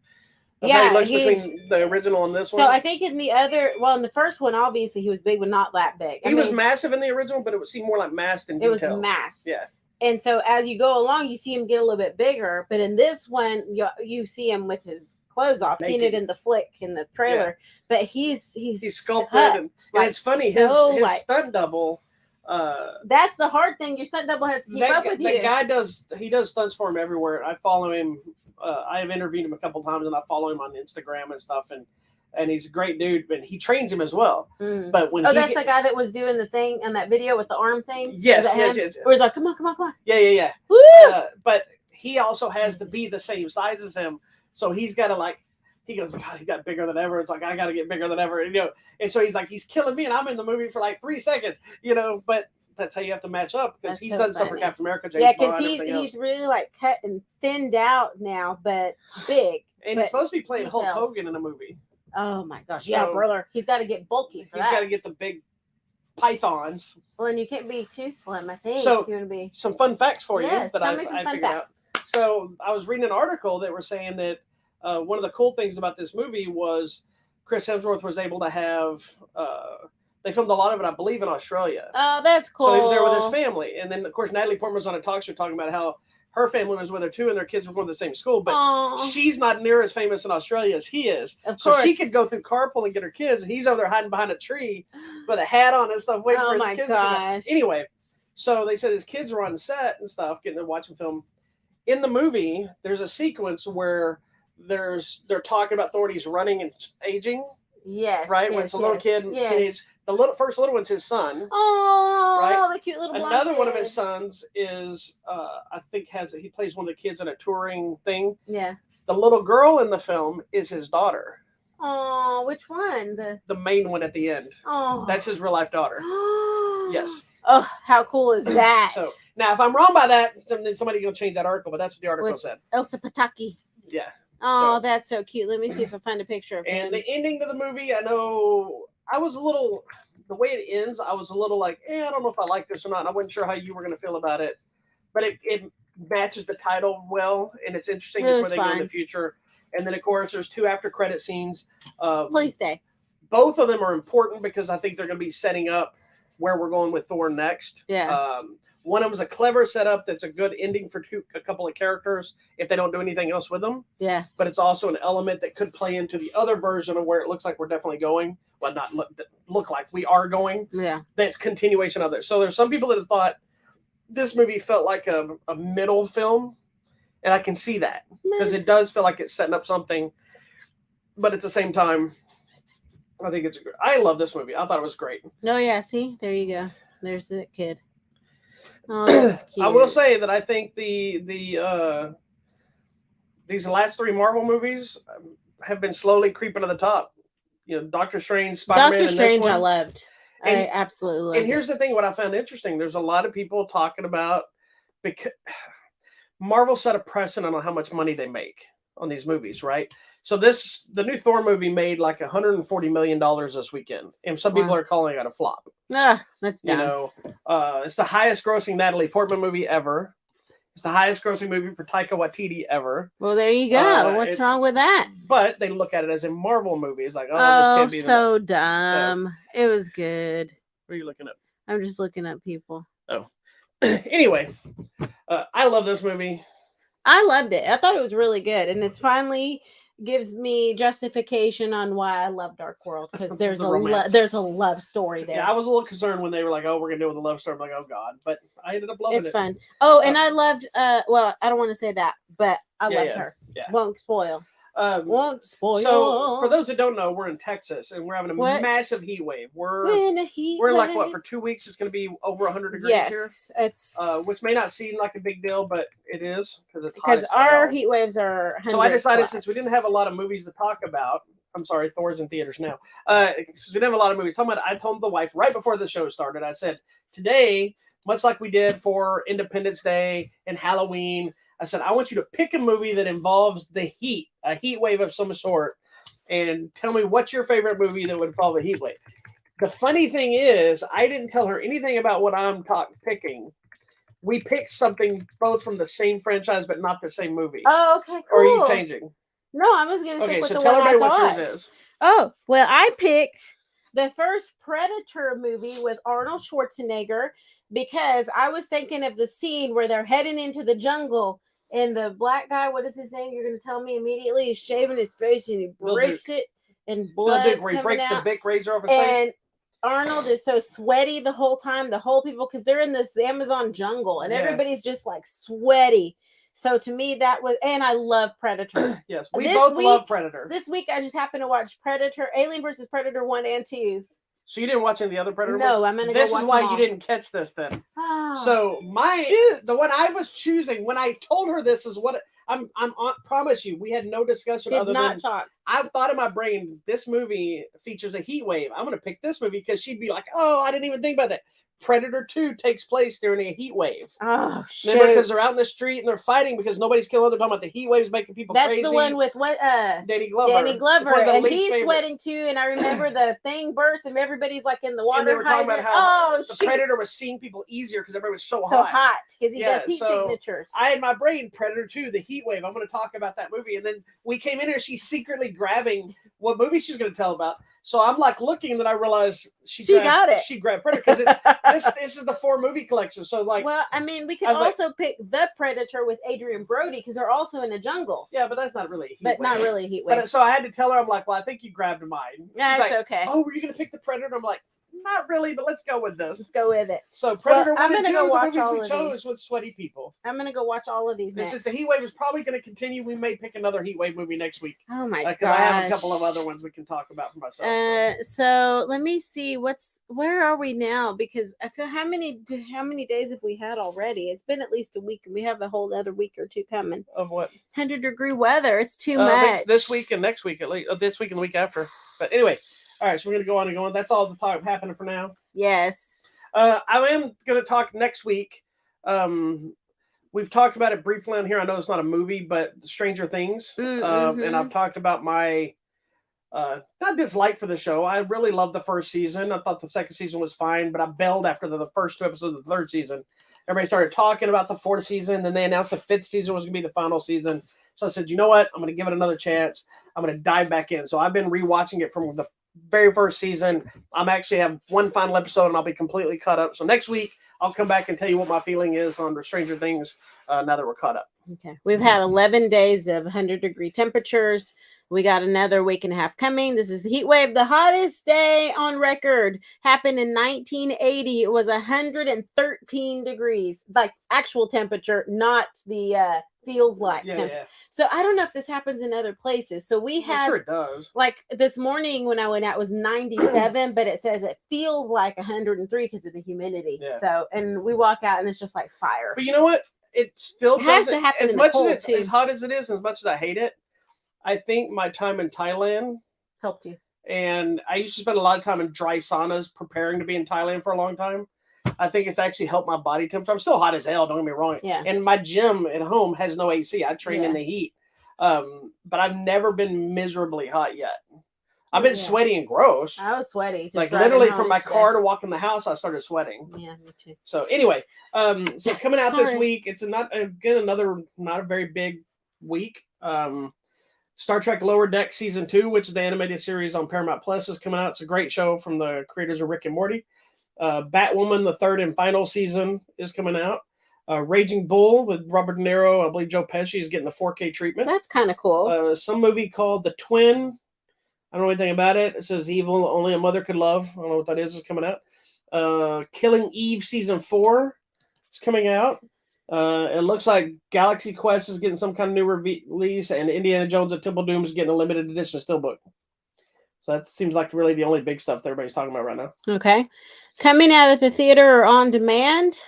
Speaker 1: Yeah,
Speaker 2: how he looks between the original and this one.
Speaker 1: So I think in the first one, obviously he was big, but not that big.
Speaker 2: He was massive in the original, but it would seem more like masked and detailed.
Speaker 1: It was masked.
Speaker 2: Yeah.
Speaker 1: And so as you go along, you see him get a little bit bigger. But in this one, you see him with his clothes off. Naked. Seen it in the flick, in the trailer. Yeah. But he's
Speaker 2: sculpted. And it's funny, his stunt double.
Speaker 1: That's the hard thing. Your stunt double has to keep up with you.
Speaker 2: That guy does stunts for him everywhere. I follow him. I have interviewed him a couple times, and I follow him on Instagram and stuff. And he's a great dude, but he trains him as well.
Speaker 1: Mm.
Speaker 2: But when
Speaker 1: that's the guy that was doing the thing on that video with the arm thing.
Speaker 2: Yes.
Speaker 1: Where he's like, come on.
Speaker 2: Yeah.
Speaker 1: Woo!
Speaker 2: But he also has to be the same size as him, so he's got to he goes, God, he got bigger than ever. It's like, I got to get bigger than ever, and, and so he's like, he's killing me, and I'm in the movie for like 3 seconds, but that's how you have to match up, because he's done stuff for Captain America.
Speaker 1: James Bond, because he's really like cut and thinned out now, but big.
Speaker 2: And he's supposed to be playing Hulk Hogan in a movie.
Speaker 1: Oh my gosh! So, yeah, brother, he's got to get bulky. He's
Speaker 2: got to get the big pythons.
Speaker 1: Well, and you can't be too slim, I think.
Speaker 2: So,
Speaker 1: if you want to be
Speaker 2: some fun facts for you that I figured out. So, I was reading an article that were saying that one of the cool things about this movie was Chris Hemsworth was able to have. They filmed a lot of it, I believe, in Australia.
Speaker 1: Oh, that's cool.
Speaker 2: So he was there with his family, and then of course Natalie Portman was on a talk show talking about how her family was with her too, and their kids were going to the same school. But she's not near as famous in Australia as he is.
Speaker 1: Of course.
Speaker 2: So she could go through carpool and get her kids. And he's over there hiding behind a tree with a hat on and stuff, waiting for his kids to come out. Anyway, so they said his kids were on set and stuff, getting to watching film. In the movie, there's a sequence where they're talking about Thor. He's running and aging.
Speaker 1: Yes.
Speaker 2: Right? When it's a little kid. Yes. The first little one's his son.
Speaker 1: Oh, right? The cute little blonde
Speaker 2: Another
Speaker 1: kid.
Speaker 2: one of his sons is, I think, he plays one of the kids in a touring thing.
Speaker 1: Yeah.
Speaker 2: The little girl in the film is his daughter.
Speaker 1: Oh, which one?
Speaker 2: The main one at the end.
Speaker 1: Oh.
Speaker 2: That's his real life daughter. Yes.
Speaker 1: Oh, how cool is that?
Speaker 2: So now, if I'm wrong by that, then somebody will change that article. But that's what the article said.
Speaker 1: Elsa Pataki.
Speaker 2: Yeah.
Speaker 1: Oh, that's so cute. Let me see if I find a picture of him.
Speaker 2: And the ending to the movie, I know I was a little. The way it ends, I was a little like, I don't know if I like this or not. I wasn't sure how you were going to feel about it, but it matches the title well, and it's interesting where they go in the future. And then, of course, there's 2 after credit scenes.
Speaker 1: Please stay.
Speaker 2: Both of them are important because I think they're going to be setting up where we're going with Thor next.
Speaker 1: Yeah.
Speaker 2: One of them is a clever setup that's a good ending for a couple of characters if they don't do anything else with them.
Speaker 1: Yeah.
Speaker 2: But it's also an element that could play into the other version of where it looks like we're definitely going. Well, not look like we are going.
Speaker 1: Yeah.
Speaker 2: That's continuation of it. So there's some people that have thought this movie felt like a middle film. And I can see that because it does feel like it's setting up something. But at the same time, I think I love this movie. I thought it was great.
Speaker 1: Oh, yeah. See, there you go. There's the kid. Oh, that's cute.
Speaker 2: I will say that I think these last 3 Marvel movies have been slowly creeping to the top. Doctor Strange, Spider-Man,
Speaker 1: Doctor Strange, I loved.
Speaker 2: And,
Speaker 1: I absolutely love
Speaker 2: and here's the thing: what I found interesting, there's a lot of people talking about because Marvel set a precedent on how much money they make on these movies, right? So the new Thor movie made like $140 million this weekend, and some people
Speaker 1: Wow.
Speaker 2: are calling it a flop.
Speaker 1: That's
Speaker 2: You
Speaker 1: dumb.
Speaker 2: know, it's the highest grossing Natalie Portman movie ever. It's the highest grossing movie for Taika Waititi ever.
Speaker 1: Well, there you go. What's
Speaker 2: it's-
Speaker 1: wrong with that?
Speaker 2: But they look at it as a Marvel movie. It's like, this
Speaker 1: Oh,
Speaker 2: can't be
Speaker 1: so
Speaker 2: the.
Speaker 1: dumb. It was good.
Speaker 2: What are you looking at?
Speaker 1: I'm just looking up people.
Speaker 2: Oh, anyway, I love this movie.
Speaker 1: I loved it. I thought it was really good, and it's finally gives me justification on why I love Dark World, because there's
Speaker 2: The
Speaker 1: a
Speaker 2: romance.
Speaker 1: there's a love story there.
Speaker 2: Yeah, I was a little concerned when they were like, "Oh, we're gonna do it with a love story." I'm like, "Oh God!" But I ended up loving
Speaker 1: It's
Speaker 2: it.
Speaker 1: fun. Oh, and I loved. Well, I don't want to say that, but I loved her.
Speaker 2: Yeah.
Speaker 1: Won't spoil. Won't spoil.
Speaker 2: So, for those that don't know, we're in Texas and we're having a
Speaker 1: What?
Speaker 2: massive heat wave.
Speaker 1: We're in a heat
Speaker 2: We're like
Speaker 1: wave.
Speaker 2: what, for 2 weeks? It's going to be over 100 degrees here.
Speaker 1: Yes, it's
Speaker 2: Which may not seem like a big deal, but it is because it's hot.
Speaker 1: because
Speaker 2: as
Speaker 1: our
Speaker 2: hell.
Speaker 1: heat waves are 100
Speaker 2: So I decided,
Speaker 1: plus.
Speaker 2: since we didn't have a lot of movies to talk about, I'm sorry, Thor's in theaters now. Since we didn't have a lot of movies to talk about, I told the wife right before the show started, I said, today, much like we did for Independence Day and Halloween, I said, I want you to pick a movie that involves the heat, a heat wave of some sort, and tell me what's your favorite movie that would involve a heat wave. The funny thing is, I didn't tell her anything about what I'm picking. We picked something both from the same franchise, but not the same movie.
Speaker 1: Oh, okay, cool.
Speaker 2: Or are you changing?
Speaker 1: No, I was going to say
Speaker 2: Okay, so
Speaker 1: the
Speaker 2: tell
Speaker 1: one
Speaker 2: everybody
Speaker 1: I
Speaker 2: what
Speaker 1: thought.
Speaker 2: yours is.
Speaker 1: Oh, well, I picked the first Predator movie with Arnold Schwarzenegger because I was thinking of the scene where they're heading into the jungle and the black guy, what is his name? You're going to tell me immediately. He's shaving his face and he breaks it and blood's
Speaker 2: where he
Speaker 1: coming
Speaker 2: breaks
Speaker 1: out.
Speaker 2: the big razor off his face.
Speaker 1: And Arnold is so sweaty the whole time. The whole people, because they're in this Amazon jungle and everybody's just like sweaty. So to me, that was, and I love Predator.
Speaker 2: Yes, we both love Predator.
Speaker 1: This week, I just happened to watch Predator, Alien vs. Predator 1 and 2.
Speaker 2: So you didn't watch any of the other Predator
Speaker 1: No,
Speaker 2: ones?
Speaker 1: I'm going to go watch
Speaker 2: This is why
Speaker 1: them all.
Speaker 2: you didn't catch this then.
Speaker 1: Oh,
Speaker 2: So the one I was choosing, when I told her this is what I'm promise you, we had no discussion.
Speaker 1: Did not talk.
Speaker 2: I thought in my brain, this movie features a heat wave. I'm going to pick this movie because she'd be like, oh, I didn't even think about that. Predator 2 takes place during a heat wave.
Speaker 1: Oh, shit.
Speaker 2: Remember, because they're out in the street and they're fighting because nobody's killing. They're talking about the heat waves making people crazy.
Speaker 1: That's the one with what?
Speaker 2: Danny Glover.
Speaker 1: Danny Glover. And he's
Speaker 2: favorite.
Speaker 1: sweating too. And I remember the thing burst and everybody's like in the water.
Speaker 2: And they were talking about how the
Speaker 1: shoot.
Speaker 2: Predator was seeing people easier because everybody was so hot.
Speaker 1: So hot because he does heat signatures.
Speaker 2: I had my brain, Predator 2, the heat wave. I'm going to talk about that movie. And then we came in here, she's secretly grabbing what movie she's going to tell about. So I'm like looking, and then I realized she
Speaker 1: got it.
Speaker 2: She grabbed Predator because this is the 4 movie collection. So like,
Speaker 1: well, I mean, we could also pick the Predator with Adrian Brody because they're also in a jungle.
Speaker 2: Yeah, but that's not really a heat
Speaker 1: wave.
Speaker 2: Not
Speaker 1: really a heat wave.
Speaker 2: But so I had to tell her, I'm like, well, I think you grabbed mine.
Speaker 1: Yeah, it's
Speaker 2: like,
Speaker 1: okay.
Speaker 2: Oh, were you going to pick the Predator? I'm like, not really, but let's go with this.
Speaker 1: Let's go with it.
Speaker 2: So Predator 1
Speaker 1: I'm
Speaker 2: and 2
Speaker 1: go
Speaker 2: are
Speaker 1: watch
Speaker 2: the
Speaker 1: all
Speaker 2: movies we
Speaker 1: of
Speaker 2: chose
Speaker 1: these.
Speaker 2: with sweaty people.
Speaker 1: I'm going to go watch all of these
Speaker 2: This
Speaker 1: next.
Speaker 2: is the heat wave is probably going to continue. We may pick another heat wave movie next week.
Speaker 1: Oh my god!
Speaker 2: Because I have a couple of other ones we can talk about for myself.
Speaker 1: So let me see where are we now? Because I feel how many days have we had already? It's been at least a week, and we have a whole other week or two coming.
Speaker 2: Of what?
Speaker 1: 100-degree weather. It's too much.
Speaker 2: This week and next week at least. This week and the week after. But anyway, all right. So we're going to go on and go on. That's all the talk happening for now.
Speaker 1: Yes.
Speaker 2: I am going to talk next week. We've talked about it briefly on here. I know it's not a movie, but Stranger Things. And I've talked about my not dislike for the show. I really loved the first season. I thought the second season was fine, but I bailed after the first 2 episodes of the third season. Everybody started talking about the fourth season. Then they announced the fifth season was going to be the final season. So I said, you know what? I'm going to give it another chance. I'm going to dive back in. So I've been rewatching it from the very first season. I'm actually have one final episode and I'll be completely caught up. So next week I'll come back and tell you what my feeling is on the Stranger Things now that we're caught up.
Speaker 1: Okay. We've had 11 days of 100-degree temperatures. We got another week and a half coming. This is the heat wave. The hottest day on record happened in 1980. It was 113 degrees, like actual temperature, not the feels like.
Speaker 2: Yeah.
Speaker 1: So I don't know if this happens in other places. So we have,
Speaker 2: I'm sure it does.
Speaker 1: like this morning when I went out, it was 97, but it says it feels like 103 because of the humidity.
Speaker 2: Yeah.
Speaker 1: So, and we walk out and it's just like fire.
Speaker 2: But you know what? It still
Speaker 1: has
Speaker 2: doesn't,
Speaker 1: to happen
Speaker 2: as
Speaker 1: in the
Speaker 2: much
Speaker 1: cold,
Speaker 2: as it's
Speaker 1: too.
Speaker 2: as hot as it is, as much as I hate it. I think my time in Thailand
Speaker 1: Helped you.
Speaker 2: And I used to spend a lot of time in dry saunas preparing to be in Thailand for a long time. I think it's actually helped my body temperature. I'm still hot as hell, don't get me wrong.
Speaker 1: Yeah.
Speaker 2: And my gym at home has no AC. I train in the heat. But I've never been miserably hot yet. I've been sweaty and gross.
Speaker 1: I was sweaty. Just
Speaker 2: like literally from my car to walk in the house, I started sweating.
Speaker 1: Yeah, me too.
Speaker 2: So anyway, so coming out this week, it's another not a very big week. Star Trek Lower Deck Season 2, which is the animated series on Paramount Plus, is coming out. It's a great show from the creators of Rick and Morty. Batwoman, the third and final season, is coming out. Raging Bull with Robert De Niro. I believe Joe Pesci is getting the 4K treatment.
Speaker 1: That's kind of cool.
Speaker 2: Some movie called The Twin. I don't know anything about it. It says Evil Only a Mother Could Love. I don't know what that is coming out. Killing Eve Season 4 is coming out. It looks like Galaxy Quest is getting some kind of new release, and Indiana Jones and Temple Doom is getting a limited edition steelbook. So that seems like really the only big stuff that everybody's talking about right now.
Speaker 1: Okay. Coming out of the theater or on demand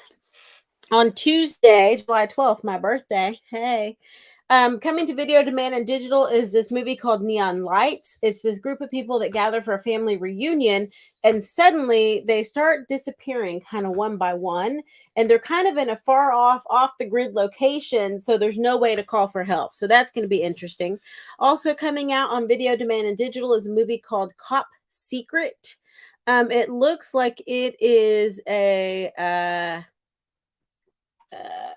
Speaker 1: on Tuesday, July 12th, my birthday. Hey. Coming to video demand and digital is this movie called Neon Lights. It's this group of people that gather for a family reunion, and suddenly they start disappearing kind of one by one, and they're kind of in a far off the grid location, so there's no way to call for help. So that's going to be interesting. Also coming out on video demand and digital is a movie called Cop Secret. It looks like it is a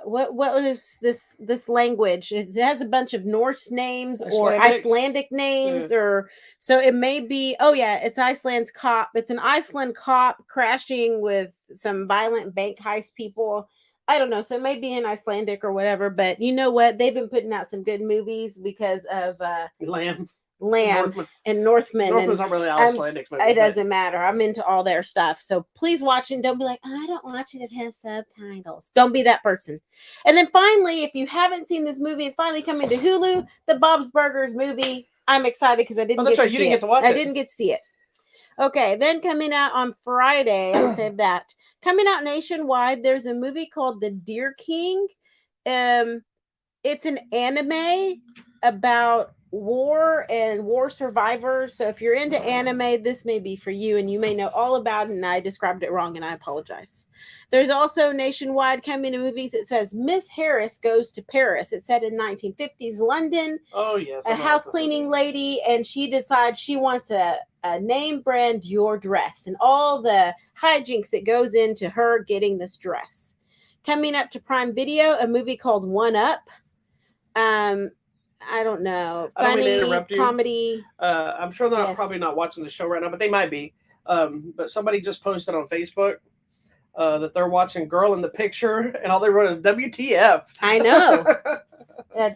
Speaker 1: what is this language? It has a bunch of Norse names or Icelandic names, or so it may be. Oh yeah, it's Iceland's cop. It's an Iceland cop crashing with some violent bank heist people. I don't know. So it may be in Icelandic or whatever. But you know what? They've been putting out some good movies because of Lamb and Northman.
Speaker 2: Northman's not really Icelandic movie.
Speaker 1: It doesn't matter. I'm into all their stuff. So please watch it. Don't be like, I don't watch it if it has subtitles. Don't be that person. And then finally, if you haven't seen this movie, it's finally coming to Hulu, the Bob's Burgers movie. I'm excited because I didn't get to see it. I didn't get to see it. Okay, then coming out on Friday, I'll save that. Coming out nationwide, there's a movie called The Deer King. It's an anime about war and war survivors. So if you're into anime, this may be for you, and you may know all about it, and I described it wrong, and I apologize. There's also nationwide coming to movies that says Miss Harris Goes to Paris. It's set in 1950s London.
Speaker 2: Oh, yes.
Speaker 1: A house cleaning lady, and she decides she wants a name brand Dior dress and all the hijinks that goes into her getting this dress. Coming up to Prime Video, a movie called One Up. I don't know. Funny comedy.
Speaker 2: I'm sure they're probably not watching the show right now, but they might be. But somebody just posted on Facebook that they're watching Girl in the Picture, and all they wrote is WTF.
Speaker 1: I know.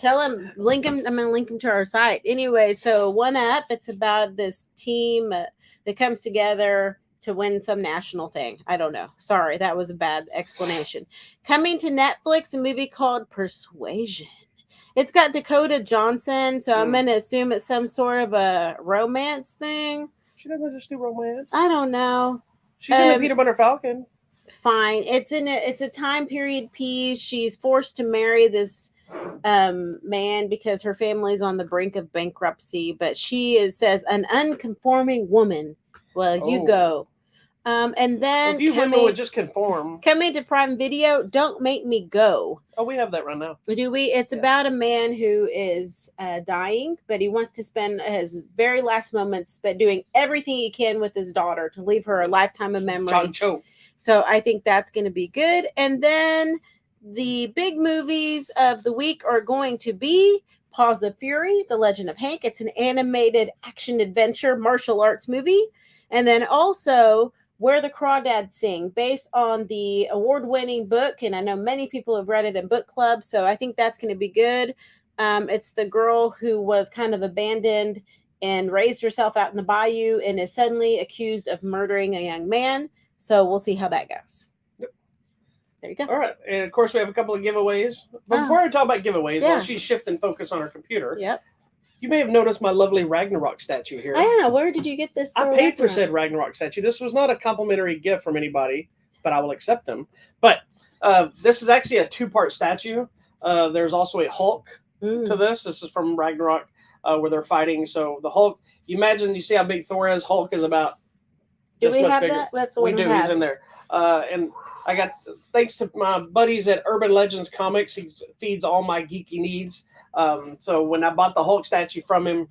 Speaker 1: Tell them, link them. I'm going to link them to our site. Anyway, so One Up, it's about this team that comes together to win some national thing. I don't know. Sorry, that was a bad explanation. Coming to Netflix, a movie called Persuasion. It's got Dakota Johnson, so I'm going to assume it's some sort of a romance thing.
Speaker 2: She doesn't just do romance.
Speaker 1: I don't know.
Speaker 2: She's in the Peanut Butter Falcon.
Speaker 1: Fine. It's a time period piece. She's forced to marry this man because her family's on the brink of bankruptcy, but she says an unconforming woman. Well, you go. And then
Speaker 2: if you women would just conform.
Speaker 1: Coming to Prime Video, Don't Make Me Go.
Speaker 2: Oh, we have that right now.
Speaker 1: Do we? It's about a man who is dying, but he wants to spend his very last moments doing everything he can with his daughter to leave her a lifetime of memories. So I think that's going to be good. And then the big movies of the week are going to be Paws of Fury, The Legend of Hank. It's an animated action adventure martial arts movie. And then also Where the Crawdads Sing, based on the award-winning book. And I know many people have read it in book club, so I think that's going to be good. It's the girl who was kind of abandoned and raised herself out in the bayou and is suddenly accused of murdering a young man. So we'll see how that goes. Yep. There you go.
Speaker 2: All right. And of course, we have a couple of giveaways. But before I talk about giveaways, while she's shifting focus on her computer.
Speaker 1: Yep.
Speaker 2: You may have noticed my lovely Ragnarok statue here.
Speaker 1: Yeah, where did you get this?
Speaker 2: I paid for said Ragnarok statue. This was not a complimentary gift from anybody, but I will accept them. But this is actually a two-part statue. There's also a Hulk to this. This is from Ragnarok. where they're fighting. So the Hulk, you imagine, you see how big Thor is. Hulk is about
Speaker 1: Do
Speaker 2: just
Speaker 1: we
Speaker 2: much
Speaker 1: have
Speaker 2: bigger.
Speaker 1: that? That's the
Speaker 2: We
Speaker 1: one
Speaker 2: do.
Speaker 1: we have.
Speaker 2: He's in there. And I got, thanks to my buddies at Urban Legends Comics, he feeds all my geeky needs. So when I bought the Hulk statue from him,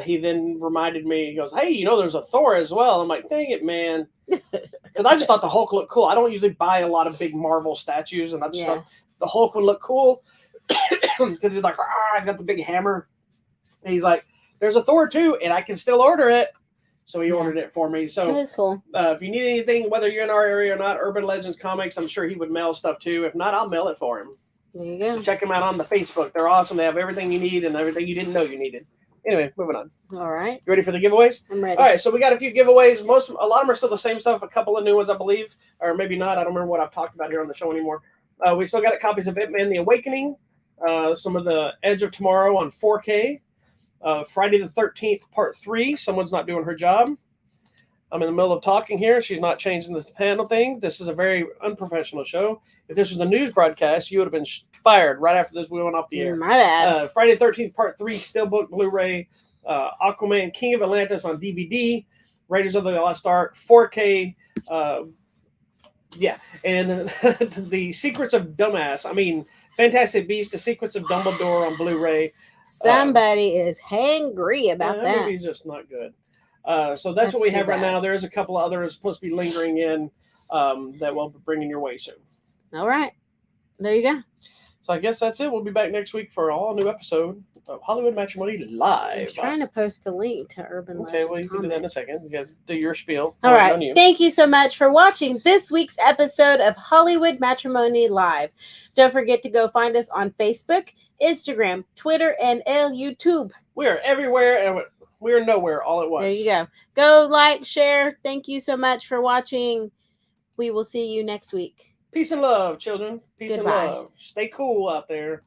Speaker 2: he then reminded me, he goes, hey, you know, there's a Thor as well. I'm like, dang it, man. Because I just thought the Hulk looked cool. I don't usually buy a lot of big Marvel statues, and I just thought the Hulk would look cool. Because he's like, I got the big hammer. And he's like, there's a Thor too, and I can still order it. So he ordered it for me. So
Speaker 1: That's cool.
Speaker 2: if you need anything, whether you're in our area or not, Urban Legends Comics, I'm sure he would mail stuff too. If not, I'll mail it for him.
Speaker 1: There you go.
Speaker 2: Check them out on the Facebook. They're awesome. They have everything you need and everything you didn't know you needed. Anyway, moving on.
Speaker 1: All right.
Speaker 2: You ready for the giveaways?
Speaker 1: I'm ready.
Speaker 2: All right, so we got a few giveaways. A lot of them are still the same stuff. A couple of new ones, I believe, or maybe not. I don't remember what I've talked about here on the show anymore. We still got copies of Ant-Man: The Awakening, some of the Edge of Tomorrow on 4K, Friday the 13th Part 3. Someone's not doing her job. I'm in the middle of talking here. She's not changing the panel thing. This is a very unprofessional show. If this was a news broadcast, you would have been fired right after this. We went off the air.
Speaker 1: My bad.
Speaker 2: Friday the 13th Part 3 Steelbook Blu-ray. Aquaman King of Atlantis on DVD. Raiders of the Lost Ark 4K. And the Secrets of Dumbass. I mean, Fantastic Beasts, The Secrets of Dumbledore on Blu-ray.
Speaker 1: Somebody is hangry about that.
Speaker 2: That movie's just not good. So that's what we have right now. There's a couple of others supposed to be lingering in that we'll be bringing your way soon.
Speaker 1: All right. There you go.
Speaker 2: So I guess that's it. We'll be back next week for an all-new episode of Hollywood Matrimony Live.
Speaker 1: I'm trying to post a link to Urban Legends.
Speaker 2: Okay, well, you can do that in a second. You guys do your spiel.
Speaker 1: All right. Thank you so much for watching this week's episode of Hollywood Matrimony Live. Don't forget to go find us on Facebook, Instagram, Twitter, and YouTube.
Speaker 2: We are everywhere, and we're nowhere all at once.
Speaker 1: There you go. Go like, share. Thank you so much for watching. We will see you next week.
Speaker 2: Peace and love, children. Peace
Speaker 1: Goodbye.
Speaker 2: and love. Stay cool out there.